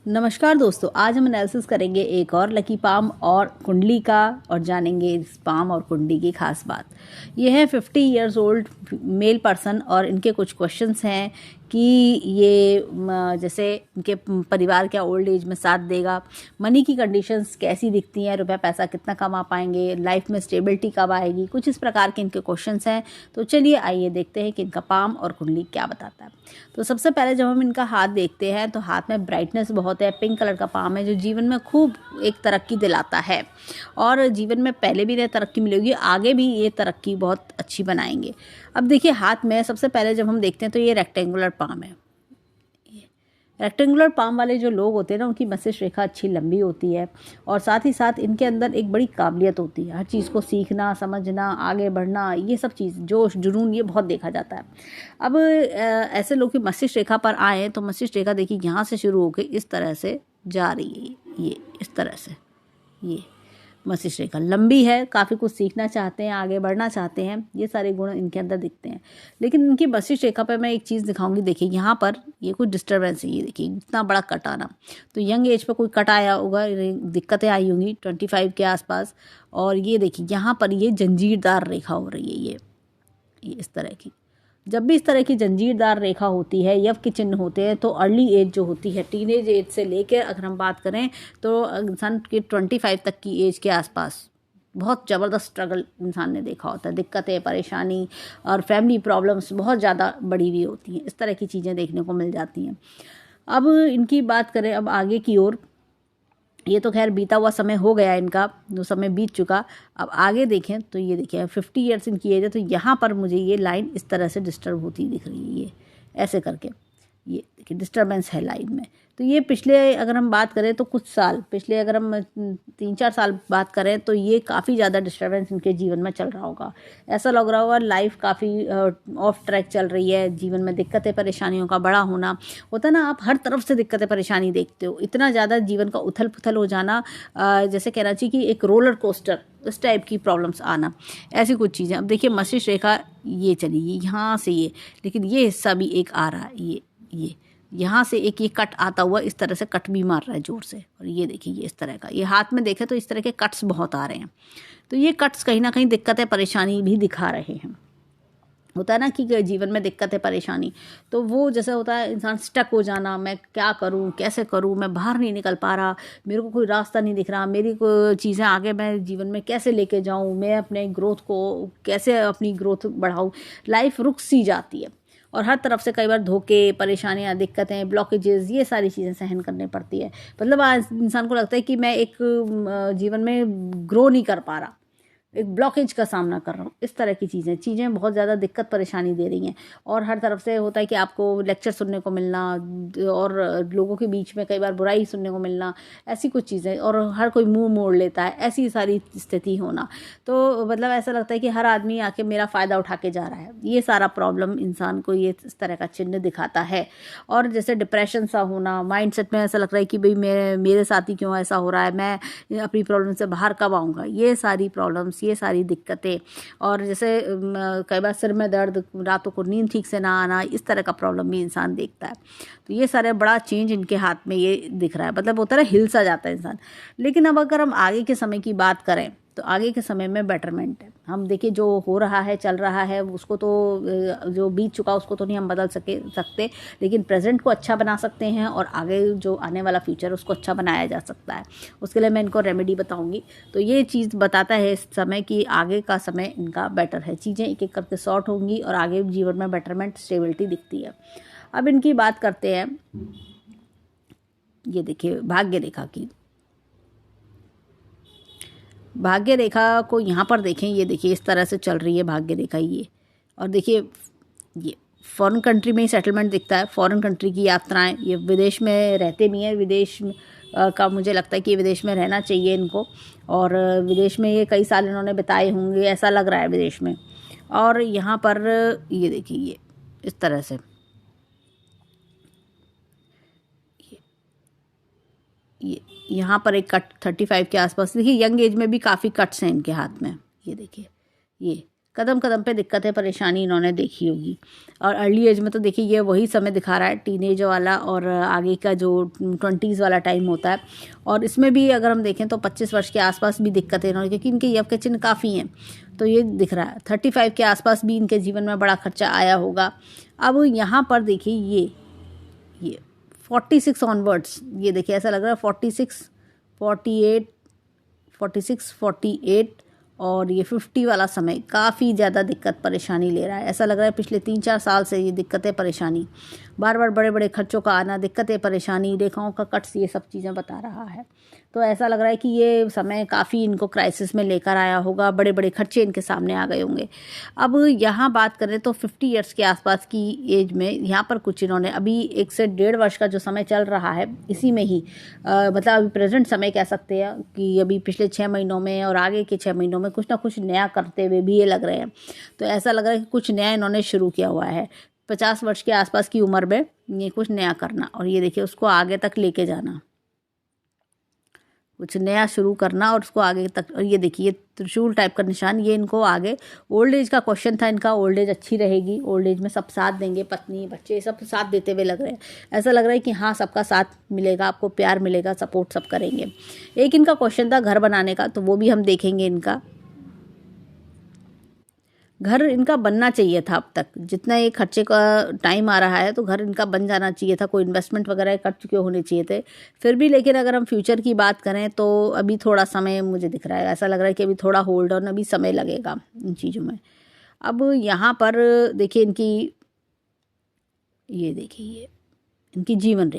नमस्कार दोस्तों, आज हम एनालिसिस करेंगे एक और लकी पाम और कुंडली का और जानेंगे इस पाम और कुंडली की खास बात। ये है 50 इयर्स ओल्ड मेल पर्सन और इनके कुछ क्वेश्चंस हैं कि ये जैसे इनके परिवार क्या ओल्ड एज में साथ देगा, मनी की कंडीशंस कैसी दिखती हैं, रुपया पैसा कितना कमा पाएंगे, लाइफ में स्टेबिलिटी कब आएगी, कुछ इस प्रकार के इनके क्वेश्चंस हैं। तो चलिए आइए देखते हैं कि इनका पाम और कुंडली क्या बताता है। तो सबसे पहले जब हम इनका हाथ देखते हैं तो हाथ में ब्राइटनेस बहुत है, पिंक कलर का पाम है जो जीवन में खूब एक तरक्की दिलाता है और जीवन में पहले भी इन्हें तरक्की मिलेगी, आगे भी ये तरक्की बहुत अच्छी बनाएंगे। अब देखिए हाथ में सबसे पहले जब हम देखते हैं तो ये रेक्टेंगुलर पाम है। रेक्टेंगुलर पाम वाले जो लोग होते हैं ना, उनकी मस्तिष्क रेखा अच्छी लंबी होती है और साथ ही साथ इनके अंदर एक बड़ी काबिलियत होती है हर चीज़ को सीखना, समझना, आगे बढ़ना, ये सब चीज़ जोश जुनून ये बहुत देखा जाता है। अब ऐसे लोग की मस्तिष्क रेखा पर आए तो मस्तिष्क रेखा देखिए यहाँ से शुरू होकर इस तरह से जा रही है, ये इस तरह से ये मस्तिष्क रेखा लंबी है, काफ़ी कुछ सीखना चाहते हैं, आगे बढ़ना चाहते हैं, ये सारे गुण इनके अंदर दिखते हैं। लेकिन इनकी मस्तिष्क रेखा पर मैं एक चीज़ दिखाऊंगी। देखिए यहाँ पर ये कुछ डिस्टर्बेंस है, ये देखिए इतना बड़ा कट आना, तो यंग एज पर कोई कट आया होगा, दिक्कतें आई होंगी 25 के आसपास। और ये देखिए यहाँ पर ये जंजीरदार रेखा हो रही है, ये इस तरह की। जब भी इस तरह की जंजीरदार रेखा होती है, यव के चिन्ह होते हैं, तो अर्ली एज जो होती है, टीनेज एज से लेकर अगर हम बात करें तो इंसान के 25 तक की एज के आसपास बहुत ज़बरदस्त स्ट्रगल इंसान ने देखा होता है, दिक्कतें, परेशानी और फैमिली प्रॉब्लम्स बहुत ज़्यादा बढ़ी हुई होती हैं, इस तरह की चीज़ें देखने को मिल जाती हैं। अब इनकी बात करें अब आगे की ओर, ये तो खैर बीता हुआ समय हो गया, इनका जो समय बीत चुका। अब आगे देखें तो ये देखिए 50 इयर्स इनकी एज है, तो यहाँ पर मुझे ये लाइन इस तरह से डिस्टर्ब होती दिख रही है, ये ऐसे करके, ये देखिए डिस्टर्बेंस है लाइन में। तो ये पिछले अगर हम बात करें तो कुछ साल पिछले अगर हम 3-4 साल बात करें तो ये काफ़ी ज़्यादा डिस्टर्बेंस इनके जीवन में चल रहा होगा। ऐसा लग रहा होगा लाइफ काफ़ी ऑफ ट्रैक चल रही है, जीवन में दिक्कतें परेशानियों का बड़ा होना होता है ना, आप हर तरफ से दिक्कतें परेशानी देखते हो, इतना ज़्यादा जीवन का उथल पुथल हो जाना, जैसे कहना चाहिए कि एक रोलर कोस्टर, उस टाइप की प्रॉब्लम्स आना, ऐसी कुछ चीज़ें। अब देखिए मस्तिष्क रेखा ये चली गई यहाँ से ये, लेकिन ये हिस्सा भी एक आ रहा है, ये यहाँ से एक ये कट आता हुआ इस तरह से कट भी मार रहा है जोर से, और ये देखिए ये इस तरह का, ये हाथ में देखें तो इस तरह के कट्स बहुत आ रहे हैं। तो ये कट्स कहीं ना कहीं दिक्कतें परेशानी भी दिखा रहे हैं। होता है ना कि जीवन में दिक्कत है, परेशानी, तो वो जैसे होता है इंसान स्टक हो जाना, मैं क्या करूं, कैसे करूं, मैं बाहर नहीं निकल पा रहा, मेरे को कोई रास्ता नहीं दिख रहा, मेरी को चीज़ें आगे मैं जीवन में कैसे लेके जाऊं, मैं अपने ग्रोथ को कैसे अपनी ग्रोथ बढ़ाऊं, लाइफ रुक सी जाती है और हर तरफ से कई बार धोखे, परेशानियां, दिक्कतें, ब्लॉकेजेस, ये सारी चीज़ें सहन करनी पड़ती है। मतलब आज इंसान को लगता है कि मैं एक जीवन में ग्रो नहीं कर पा रहा, एक ब्लॉकेज का सामना कर रहा हूँ, इस तरह की चीज़ें बहुत ज़्यादा दिक्कत परेशानी दे रही हैं। और हर तरफ से होता है कि आपको लेक्चर सुनने को मिलना और लोगों के बीच में कई बार बुराई सुनने को मिलना, ऐसी कुछ चीज़ें, और हर कोई मुंह मोड़ लेता है, ऐसी सारी स्थिति होना। तो मतलब ऐसा लगता है कि हर आदमी आके मेरा फ़ायदा उठा के जा रहा है, ये सारा प्रॉब्लम इंसान को ये इस तरह का चिन्ह दिखाता है। और जैसे डिप्रेशन सा होना, माइंड सेट में ऐसा लग रहा है कि भाई मेरे साथ ही क्यों ऐसा हो रहा है, मैं अपनी प्रॉब्लम से बाहर कब आऊँगा, ये सारी प्रॉब्लम्स, ये सारी दिक्कतें। और जैसे कई बार सिर में दर्द, रातों को नींद ठीक से ना आना, इस तरह का प्रॉब्लम भी इंसान देखता है। तो ये सारे बड़ा चेंज इनके हाथ में ये दिख रहा है, मतलब होता है हिल सा जाता है इंसान। लेकिन अब अगर हम आगे के समय की बात करें तो आगे के समय में बेटरमेंट है। हम देखिए जो हो रहा है, चल रहा है, उसको तो जो बीत चुका उसको तो नहीं हम बदल सकते, लेकिन प्रेजेंट को अच्छा बना सकते हैं और आगे जो आने वाला फ्यूचर उसको अच्छा बनाया जा सकता है। उसके लिए मैं इनको रेमेडी बताऊंगी। तो ये चीज़ बताता है इस समय कि आगे का समय इनका बेटर है, चीज़ें एक एक करके सॉर्ट होंगी और आगे जीवन में बेटरमेंट, स्टेबिलिटी दिखती है। अब इनकी बात करते हैं, ये देखिए भाग्य रेखा की। भाग्य रेखा को यहाँ पर देखें, ये देखिए इस तरह से चल रही है भाग्य रेखा ये, और देखिए ये फॉरेन कंट्री में ही सेटलमेंट दिखता है, फॉरेन कंट्री की यात्राएं, ये विदेश में रहते भी हैं, विदेश का मुझे लगता है कि विदेश में रहना चाहिए इनको, और विदेश में ये कई साल इन्होंने बिताए होंगे, ऐसा लग रहा है विदेश में। और यहाँ पर ये देखिए ये इस तरह से ये यहाँ पर एक कट 35 के आसपास, देखिए यंग एज में भी काफ़ी कट्स हैं इनके हाथ में, ये देखिए ये कदम कदम पे दिक्कतें परेशानी इन्होंने देखी होगी। और अर्ली एज में तो देखिए ये वही समय दिखा रहा है, टीनेज वाला और आगे का जो 20s वाला टाइम होता है। और इसमें भी अगर हम देखें तो 25 वर्ष के आसपास भी दिक्कतें इन्होंने, क्योंकि इनके यव के चिन्ह काफ़ी हैं, तो ये दिख रहा है। 35 के आसपास भी इनके जीवन में बड़ा खर्चा आया होगा। अब यहाँ पर देखिए ये 46 ऑनवर्ड्स, ये देखिए ऐसा लग रहा है 46, 48 और ये 50 वाला समय काफ़ी ज़्यादा दिक्कत परेशानी ले रहा है। ऐसा लग रहा है पिछले 3-4 साल से ये दिक्कतें परेशानी, बार बार बड़े बड़े खर्चों का आना, दिक्कतें परेशानी, रेखाओं का कट्स, ये सब चीज़ें बता रहा है। तो ऐसा लग रहा है कि ये समय काफ़ी इनको क्राइसिस में लेकर आया होगा, बड़े बड़े खर्चे इनके सामने आ गए होंगे। अब यहाँ बात करें तो 50 ईयर्स के आसपास की एज में यहाँ पर कुछ इन्होंने अभी 1 से 1.5 वर्ष का जो समय चल रहा है, इसी में ही मतलब अभी प्रेजेंट समय कह सकते हैं कि अभी पिछले 6 महीनों में और आगे के 6 महीनों में कुछ ना कुछ नया करते हुए भी ये लग रहे हैं। तो ऐसा लग रहा है कि कुछ नया इन्होंने शुरू किया हुआ है। 50 वर्ष के आसपास की उम्र में ये कुछ नया करना, और ये देखिए उसको आगे तक लेके जाना, कुछ नया शुरू करना और उसको आगे तक। और ये देखिए ये त्रिशूल टाइप का निशान, ये इनको आगे ओल्ड एज का क्वेश्चन था इनका। ओल्ड एज अच्छी रहेगी, ओल्ड एज में सब साथ देंगे, पत्नी बच्चे सब साथ देते हुए लग रहे हैं। ऐसा लग रहा है कि हाँ सबका साथ मिलेगा, आपको प्यार मिलेगा, सपोर्ट सब करेंगे। एक इनका क्वेश्चन था घर बनाने का, तो वो भी हम देखेंगे। इनका घर इनका बनना चाहिए था, अब तक जितना ये खर्चे का टाइम आ रहा है तो घर इनका बन जाना चाहिए था, कोई इन्वेस्टमेंट वगैरह कर चुके होने चाहिए थे फिर भी। लेकिन अगर हम फ्यूचर की बात करें तो अभी थोड़ा समय मुझे दिख रहा है, ऐसा लग रहा है कि अभी थोड़ा होल्ड ऑन, अभी समय लगेगा इन चीज़ों में। अब यहाँ पर देखिए ये देखिए इनकी जीवन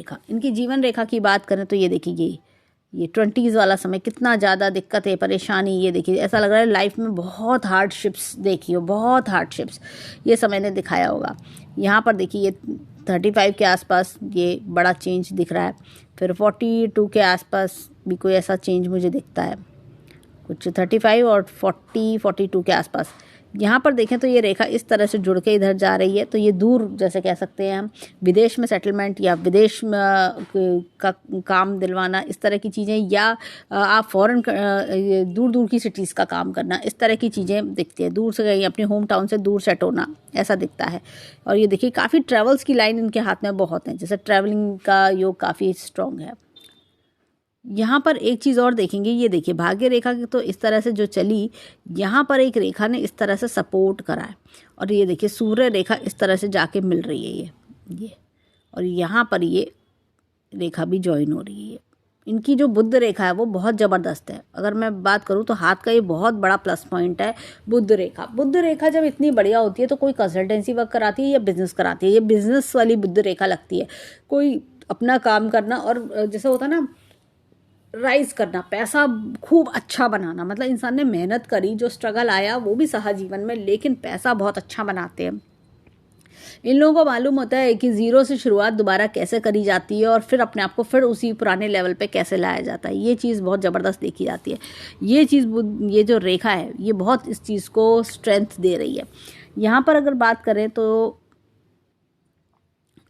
रेखा की बात करें तो ये देखिए ये 20s वाला समय कितना ज़्यादा दिक्कत है, परेशानी। ये देखिए ऐसा लग रहा है लाइफ में बहुत हार्डशिप्स देखी हो, बहुत हार्डशिप्स ये समय ने दिखाया होगा। यहाँ पर देखिए ये 35 के आसपास ये बड़ा चेंज दिख रहा है, फिर 42 के आसपास भी कोई ऐसा चेंज मुझे दिखता है, कुछ 35 और 42 के आसपास। यहाँ पर देखें तो ये रेखा इस तरह से जुड़ के इधर जा रही है, तो ये दूर जैसे कह सकते हैं हम, विदेश में सेटलमेंट या विदेश में का काम दिलवाना, इस तरह की चीज़ें, या आप फॉरेन दूर दूर की सिटीज़ का काम करना, इस तरह की चीज़ें दिखती है। दूर से कहीं अपने होम टाउन से दूर सेट होना, ऐसा दिखता है। और ये देखिए काफ़ी ट्रैवल्स की लाइन इनके हाथ में बहुत है, जैसे ट्रैवलिंग का योग काफ़ी स्ट्रॉन्ग है। यहाँ पर एक चीज़ और देखेंगे, ये देखिए भाग्य रेखा की तो इस तरह से जो चली, यहाँ पर एक रेखा ने इस तरह से सपोर्ट करा है, और ये देखिए सूर्य रेखा इस तरह से जाके मिल रही है ये और यहाँ पर ये रेखा भी ज्वाइन हो रही है। इनकी जो बुध रेखा है वो बहुत ज़बरदस्त है। अगर मैं बात करूँ तो हाथ का ये बहुत बड़ा प्लस पॉइंट है बुध रेखा जब इतनी बढ़िया होती है तो कोई कंसल्टेंसी वर्क कराती है या बिजनेस कराती है, ये बिजनेस वाली बुध रेखा लगती है। कोई अपना काम करना और जैसे होता है ना राइज करना, पैसा खूब अच्छा बनाना, मतलब इंसान ने मेहनत करी, जो स्ट्रगल आया वो भी सहा जीवन में, लेकिन पैसा बहुत अच्छा बनाते हैं। इन लोगों को मालूम होता है कि ज़ीरो से शुरुआत दोबारा कैसे करी जाती है और फिर अपने आप को फिर उसी पुराने लेवल पे कैसे लाया जाता है। ये चीज़ बहुत ज़बरदस्त देखी जाती है। ये चीज़ ये जो रेखा है ये बहुत इस चीज़ को स्ट्रेंथ दे रही है। यहाँ पर अगर बात करें तो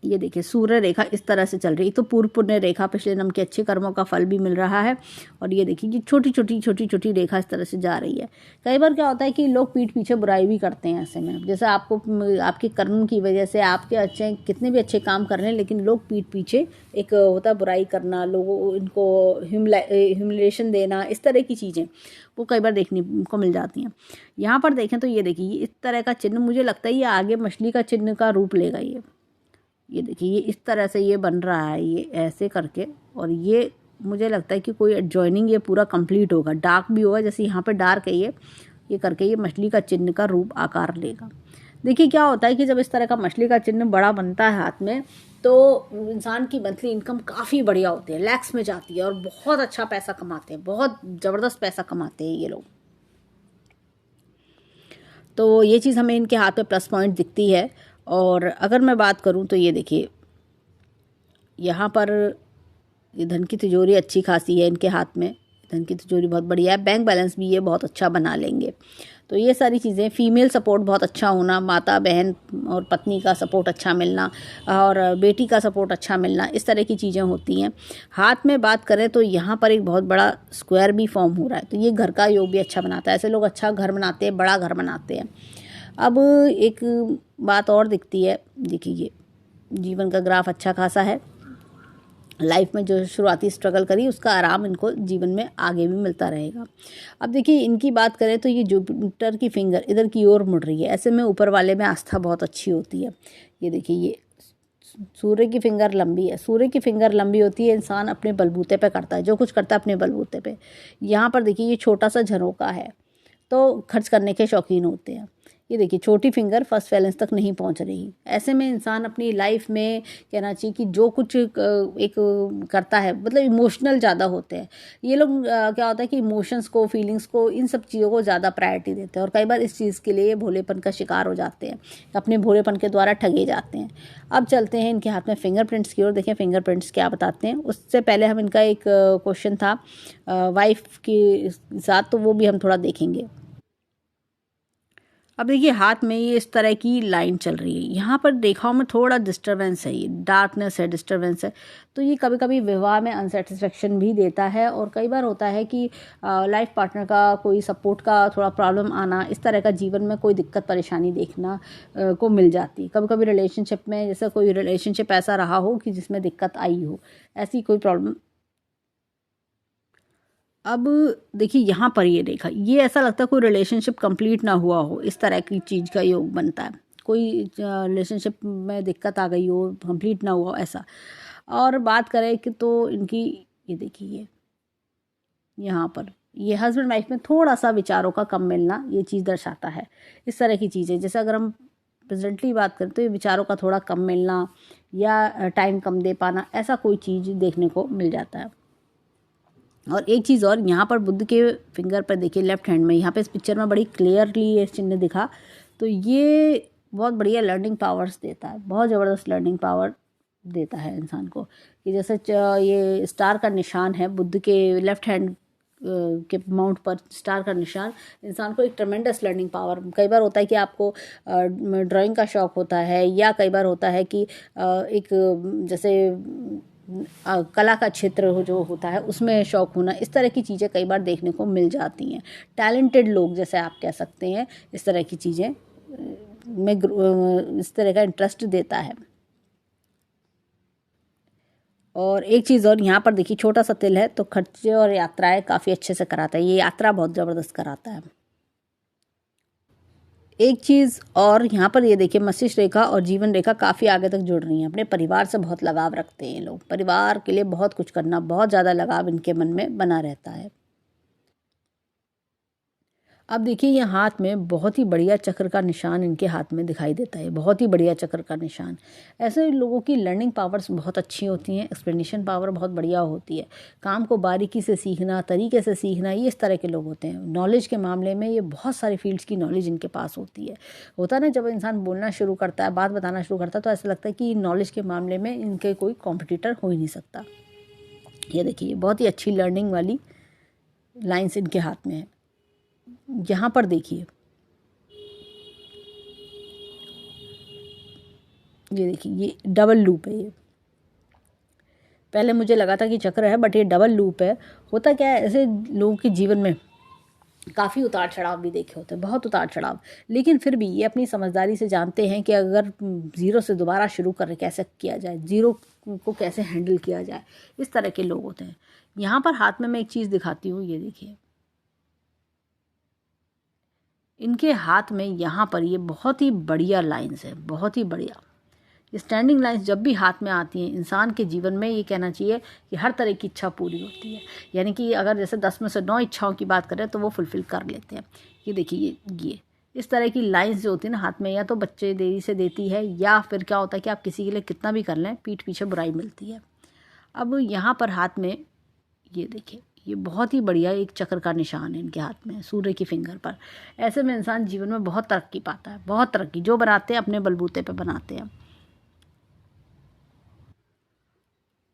ये देखिए सूर्य रेखा इस तरह से चल रही है, तो पूर्व पुण्य रेखा, पिछले जन्म के अच्छे कर्मों का फल भी मिल रहा है। और ये देखिए ये छोटी छोटी रेखा इस तरह से जा रही है। कई बार क्या होता है कि लोग पीठ पीछे बुराई भी करते हैं ऐसे में, जैसे आपको आपके कर्म की वजह से आपके अच्छे कितने भी अच्छे काम कर रहे हैं, लेकिन लोग पीठ पीछे एक होता है बुराई करना, लोगों इनको ह्यूमिलेशन देना, इस तरह की चीज़ें वो कई बार देखने को मिल जाती हैं। यहाँ पर देखें तो ये देखिए इस तरह का चिन्ह, मुझे लगता है ये आगे मछली का चिन्ह का रूप लेगा। ये देखिए ये इस तरह से ये बन रहा है, ये ऐसे करके, और ये मुझे लगता है कि कोई एडजॉइनिंग ये पूरा कंप्लीट होगा, डार्क भी होगा, जैसे यहाँ पे डार्क है ये करके ये मछली का चिन्ह का रूप आकार लेगा। देखिए क्या होता है कि जब इस तरह का मछली का चिन्ह बड़ा बनता है हाथ में, तो इंसान की मंथली इनकम काफ़ी बढ़िया होती है, लैक्स में जाती है और बहुत अच्छा पैसा कमाते हैं, बहुत ज़बरदस्त पैसा कमाते हैं ये लोग। तो ये चीज़ हमें इनके हाथ में प्लस पॉइंट दिखती है। और अगर मैं बात करूं तो ये देखिए यहाँ पर ये धन की तिजोरी अच्छी खासी है इनके हाथ में, धन की तिजोरी बहुत बढ़िया है, बैंक बैलेंस भी ये बहुत अच्छा बना लेंगे। तो ये सारी चीज़ें, फीमेल सपोर्ट बहुत अच्छा होना, माता बहन और पत्नी का सपोर्ट अच्छा मिलना और बेटी का सपोर्ट अच्छा मिलना, इस तरह की चीज़ें होती हैं। हाथ में बात करें तो यहाँ पर एक बहुत बड़ा स्क्वायर भी फॉर्म हो रहा है, तो ये घर का योग भी अच्छा बनाता है। ऐसे लोग अच्छा घर बनाते हैं, बड़ा घर बनाते हैं। अब एक बात और दिखती है, देखिए ये जीवन का ग्राफ अच्छा खासा है। लाइफ में जो शुरुआती स्ट्रगल करी उसका आराम इनको जीवन में आगे भी मिलता रहेगा। अब देखिए इनकी बात करें तो ये जुपिटर की फिंगर इधर की ओर मुड़ रही है, ऐसे में ऊपर वाले में आस्था बहुत अच्छी होती है। ये देखिए ये सूर्य की फिंगर लंबी है, सूर्य की फिंगर लंबी होती है, इंसान अपने बलबूते पे करता है, जो कुछ करता है अपने बलबूते पे। यहाँ पर देखिए ये छोटा सा झरोका है, तो खर्च करने के शौकीन होते हैं। ये देखिए छोटी फिंगर फर्स्ट बैलेंस तक नहीं पहुंच रही। ऐसे में इंसान अपनी लाइफ में कहना चाहिए कि जो कुछ एक करता है, मतलब इमोशनल ज़्यादा होते हैं ये लोग। क्या होता है कि इमोशंस को, फीलिंग्स को, इन सब चीज़ों को ज़्यादा प्रायोरिटी देते हैं और कई बार इस चीज़ के लिए भोलेपन का शिकार हो जाते हैं, अपने भोलेपन के द्वारा ठगे जाते हैं। अब चलते हैं इनके हाथ में फिंगरप्रिंट्स की ओर, देखें फिंगरप्रिंट्स क्या बताते हैं। उससे पहले हम इनका एक क्वेश्चन था वाइफ के साथ, तो वो भी हम थोड़ा देखेंगे। अब देखिए हाथ में ये इस तरह की लाइन चल रही है, यहाँ पर रेखाओं में थोड़ा डिस्टरबेंस है, ये डार्कनेस है, डिस्टरबेंस है। तो ये कभी कभी विवाह में अनसेटिस्फेक्शन भी देता है और कई बार होता है कि लाइफ पार्टनर का कोई सपोर्ट का थोड़ा प्रॉब्लम आना, इस तरह का जीवन में कोई दिक्कत परेशानी देखना को मिल जाती है। कभी कभी रिलेशनशिप में, जैसे कोई रिलेशनशिप ऐसा रहा हो कि जिसमें दिक्कत आई हो, ऐसी कोई प्रॉब्लम। अब देखिए यहाँ पर ये रेखा, ये ऐसा लगता है कोई रिलेशनशिप कंप्लीट ना हुआ हो, इस तरह की चीज़ का योग बनता है। कोई रिलेशनशिप में दिक्कत आ गई हो, कंप्लीट ना हुआ हो, ऐसा। और बात करें कि तो इनकी ये देखिए ये यहाँ पर ये हस्बैंड वाइफ में थोड़ा सा विचारों का कम मिलना ये चीज़ दर्शाता है। इस तरह की चीज़ें, जैसे अगर हम प्रेजेंटली बात करें तो ये विचारों का थोड़ा कम मिलना या टाइम कम दे पाना, ऐसा कोई चीज़ देखने को मिल जाता है। और एक चीज़ और, यहाँ पर बुद्ध के फिंगर पर देखिए लेफ्ट हैंड में, यहाँ पे इस पिक्चर में बड़ी क्लियरली ये चिन्ह दिखा, तो ये बहुत बढ़िया लर्निंग पावर्स देता है, बहुत ज़बरदस्त लर्निंग पावर देता है इंसान को। कि जैसे ये स्टार का निशान है, बुद्ध के लेफ्ट हैंड के माउंट पर स्टार का निशान इंसान को एक ट्रमेंडस लर्निंग पावर। कई बार होता है कि आपको ड्राइंग का शौक़ होता है, या कई बार होता है कि एक जैसे कला का क्षेत्र जो होता है उसमें शौक़ होना, इस तरह की चीज़ें कई बार देखने को मिल जाती हैं। टैलेंटेड लोग जैसे आप कह सकते हैं, इस तरह की चीज़ें में इस तरह का इंटरेस्ट देता है। और एक चीज़ और, यहाँ पर देखिए छोटा सा तिल है, तो खर्चे और यात्राएं काफ़ी अच्छे से कराता है, ये यात्रा बहुत ज़बरदस्त कराता है। एक चीज़ और, यहाँ पर ये देखिए मस्तिष्क रेखा और जीवन रेखा काफ़ी आगे तक जुड़ रही हैं। अपने परिवार से बहुत लगाव रखते हैं ये लोग, परिवार के लिए बहुत कुछ करना, बहुत ज़्यादा लगाव इनके मन में बना रहता है। अब देखिए ये हाथ में बहुत ही बढ़िया चक्र का निशान इनके हाथ में दिखाई देता है, बहुत ही बढ़िया चक्र का निशान। ऐसे लोगों की लर्निंग पावर्स बहुत अच्छी होती हैं, एक्सप्लेनेशन पावर बहुत बढ़िया होती है, काम को बारीकी से सीखना, तरीके से सीखना, ये इस तरह के लोग होते हैं। नॉलेज के मामले में ये बहुत सारी फील्ड्स की नॉलेज इनके पास होती है। होता है ना, जब इंसान बोलना शुरू करता है, बात बताना शुरू करता है, तो ऐसा लगता है कि नॉलेज के मामले में इनके कोई कॉम्पिटिटर हो ही नहीं सकता। ये देखिए बहुत ही अच्छी लर्निंग वाली लाइन्स इनके हाथ में है। यहाँ पर देखिए, ये देखिए ये डबल लूप है। ये पहले मुझे लगा था कि चक्र है, बट ये डबल लूप है। होता क्या है, ऐसे लोगों के जीवन में काफ़ी उतार चढ़ाव भी देखे होते हैं, बहुत उतार चढ़ाव, लेकिन फिर भी ये अपनी समझदारी से जानते हैं कि अगर ज़ीरो से दोबारा शुरू कर कैसे किया जाए, ज़ीरो को कैसे हैंडल किया जाए, इस तरह के लोग होते हैं। यहाँ पर हाथ में मैं एक चीज़ दिखाती हूँ, ये देखिए इनके हाथ में यहाँ पर ये बहुत ही बढ़िया लाइंस है, बहुत ही बढ़िया। ये स्टैंडिंग लाइंस जब भी हाथ में आती हैं, इंसान के जीवन में ये कहना चाहिए कि हर तरह की इच्छा पूरी होती है। यानी कि अगर जैसे 10 में से 9 इच्छाओं की बात करें तो वो फुलफ़िल कर लेते हैं। ये देखिए ये इस तरह की लाइंस जो होती है ना हाथ में, या तो बच्चे देरी से देती है, या फिर क्या होता है कि आप किसी के लिए कितना भी कर लें, पीठ पीछे बुराई मिलती है। अब यहाँ पर हाथ में ये देखिए, ये बहुत ही बढ़िया एक चक्र का निशान है इनके हाथ में, सूर्य की फिंगर पर। ऐसे में इंसान जीवन में बहुत तरक्की पाता है, बहुत तरक्की। जो बनाते हैं अपने बलबूते पे बनाते हैं।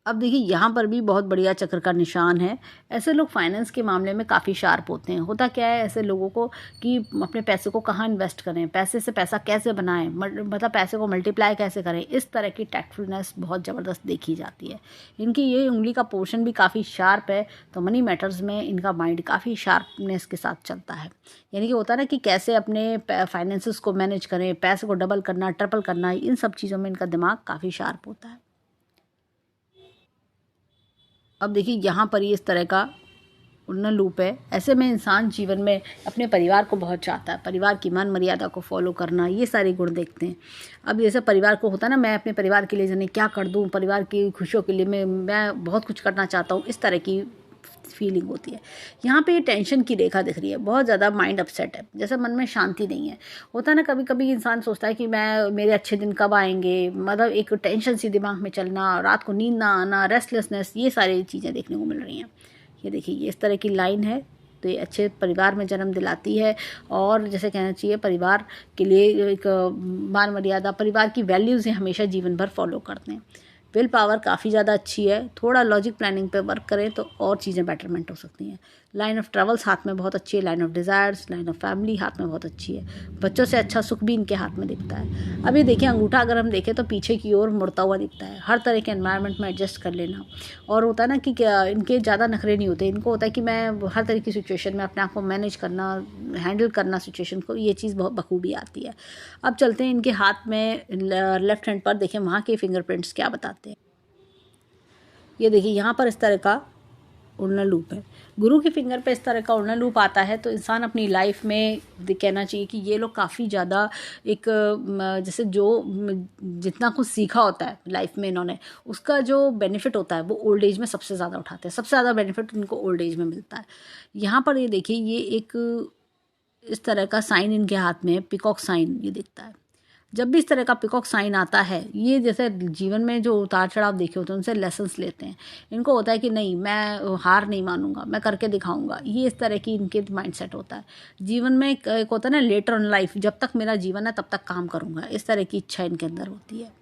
अब देखिए यहाँ पर भी बहुत बढ़िया चक्र का निशान है। ऐसे लोग फाइनेंस के मामले में काफ़ी शार्प होते हैं। होता क्या है ऐसे लोगों को कि अपने पैसे को कहाँ इन्वेस्ट करें, पैसे से पैसा कैसे बनाएं, मतलब पैसे को मल्टीप्लाई कैसे करें, इस तरह की टैक्टफुलनेस बहुत ज़बरदस्त देखी जाती है। इनकी ये उंगली का पोर्शन भी काफ़ी शार्प है, तो मनी मैटर्स में इनका माइंड काफ़ी शार्पनेस के साथ चलता है। यानी कि होता है ना कि कैसे अपने फाइनेंसेस को मैनेज करें, पैसे को डबल करना, ट्रिपल करना, इन सब चीज़ों में इनका दिमाग काफ़ी शार्प होता है। अब देखिए यहाँ पर ही इस तरह का उन्नत लूप है। ऐसे में इंसान जीवन में अपने परिवार को बहुत चाहता है, परिवार की मान मर्यादा को फॉलो करना, ये सारे गुण देखते हैं। अब जैसे परिवार को होता है ना, मैं अपने परिवार के लिए जाने क्या कर दूं, परिवार की खुशियों के लिए मैं बहुत कुछ करना चाहता हूँ, इस तरह की फीलिंग होती है। यहाँ पे ये टेंशन की रेखा दिख रही है, बहुत ज़्यादा माइंड अपसेट है, जैसे मन में शांति नहीं है। होता है ना कभी कभी इंसान सोचता है कि मेरे अच्छे दिन कब आएंगे, मतलब एक टेंशन सी दिमाग में चलना, रात को नींद ना आना, रेस्टलेसनेस, ये सारी चीज़ें देखने को मिल रही हैं। ये देखिए ये इस तरह की लाइन है, तो ये अच्छे परिवार में जन्म दिलाती है। और जैसे कहना चाहिए परिवार के लिए एक मान मर्यादा, परिवार की वैल्यूज़ हमेशा जीवन भर फॉलो करते हैं। विल पावर काफ़ी ज़्यादा अच्छी है, थोड़ा लॉजिक प्लानिंग पे वर्क करें तो और चीज़ें बेटरमेंट हो सकती हैं। लाइन ऑफ ट्रेवल्स हाथ में बहुत अच्छी है, line of desires, line of family हाथ में बहुत अच्छी है। बच्चों से अच्छा सुख भी इनके हाथ में दिखता है। अब ये देखिए अंगूठा अगर हम देखें तो पीछे की ओर मुड़ता हुआ दिखता है। हर तरह के एनवायरनमेंट में एडजस्ट कर लेना, और होता है ना कि क्या इनके ज़्यादा नखरे नहीं होते, इनको होता है कि मैं हर तरह की सिचुएशन में अपने आप को मैनेज करना, हैंडल करना सिचुएशन को, ये चीज़ बहुत बखूबी आती है। अब चलते हैं इनके हाथ में लेफ्ट हैंड पर, देखें वहाँ के फिंगरप्रिंट्स क्या बताते हैं। ये देखिए यहाँ पर इस तरह का उड़ना लूप है। गुरु के फिंगर पे इस तरह का उड़ना लूप आता है तो इंसान अपनी लाइफ में कहना चाहिए कि ये लोग काफ़ी ज़्यादा एक जैसे जो जितना कुछ सीखा होता है लाइफ में इन्होंने, उसका जो बेनिफिट होता है वो ओल्ड एज में सबसे ज़्यादा उठाते हैं। सबसे ज़्यादा बेनिफिट इनको ओल्ड एज में मिलता है। यहाँ पर ये देखिए ये एक इस तरह का साइन इनके हाथ में, पिकॉक साइन ये दिखता है। जब भी इस तरह का पिकॉक साइन आता है, ये जैसे जीवन में जो उतार चढ़ाव देखे होते हैं उनसे लेसन्स लेते हैं। इनको होता है कि नहीं, मैं हार नहीं मानूंगा, मैं करके दिखाऊंगा, ये इस तरह की इनके माइंडसेट होता है। जीवन में एक होता है ना लेटर ऑन लाइफ, जब तक मेरा जीवन है तब तक काम करूंगा, इस तरह की इच्छा इनके अंदर होती है।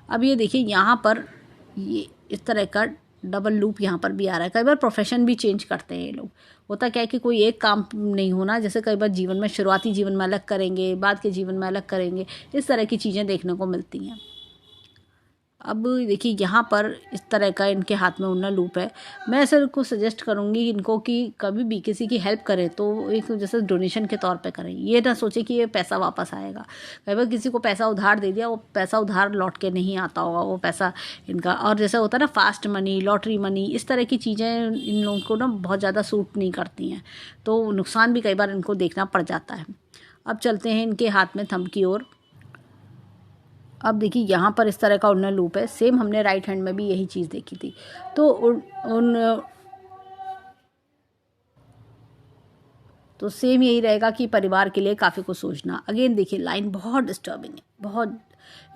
अब ये देखिए यहाँ पर ये इस तरह का डबल लूप यहाँ पर भी आ रहा है। कई बार प्रोफेशन भी चेंज करते हैं ये लोग। होता क्या है कि कोई एक काम नहीं होना, जैसे कई बार जीवन में शुरुआती जीवन में अलग करेंगे, बाद के जीवन में अलग करेंगे, इस तरह की चीज़ें देखने को मिलती हैं। अब देखिए यहाँ पर इस तरह का इनके हाथ में उड़ना लूप है। मैं ऐसे को सजेस्ट करूँगी इनको कि कभी भी किसी की हेल्प करें तो एक जैसे डोनेशन के तौर पे करें, ये ना सोचे कि ये पैसा वापस आएगा। कई बार किसी को पैसा उधार दे दिया, वो पैसा उधार लौट के नहीं आता होगा वो पैसा इनका। और जैसे होता है ना फास्ट मनी, लॉटरी मनी, इस तरह की चीज़ें इन लोगों को ना बहुत ज़्यादा सूट नहीं करती हैं, तो नुकसान भी कई बार इनको देखना पड़ जाता है। अब चलते हैं इनके हाथ में थंब की ओर। अब देखिए यहाँ पर इस तरह का उड़ना लूप है। सेम हमने राइट हैंड में भी यही चीज़ देखी थी। तो सेम यही रहेगा कि परिवार के लिए काफ़ी कुछ सोचना। अगेन देखिए लाइन बहुत डिस्टर्बिंग है, बहुत,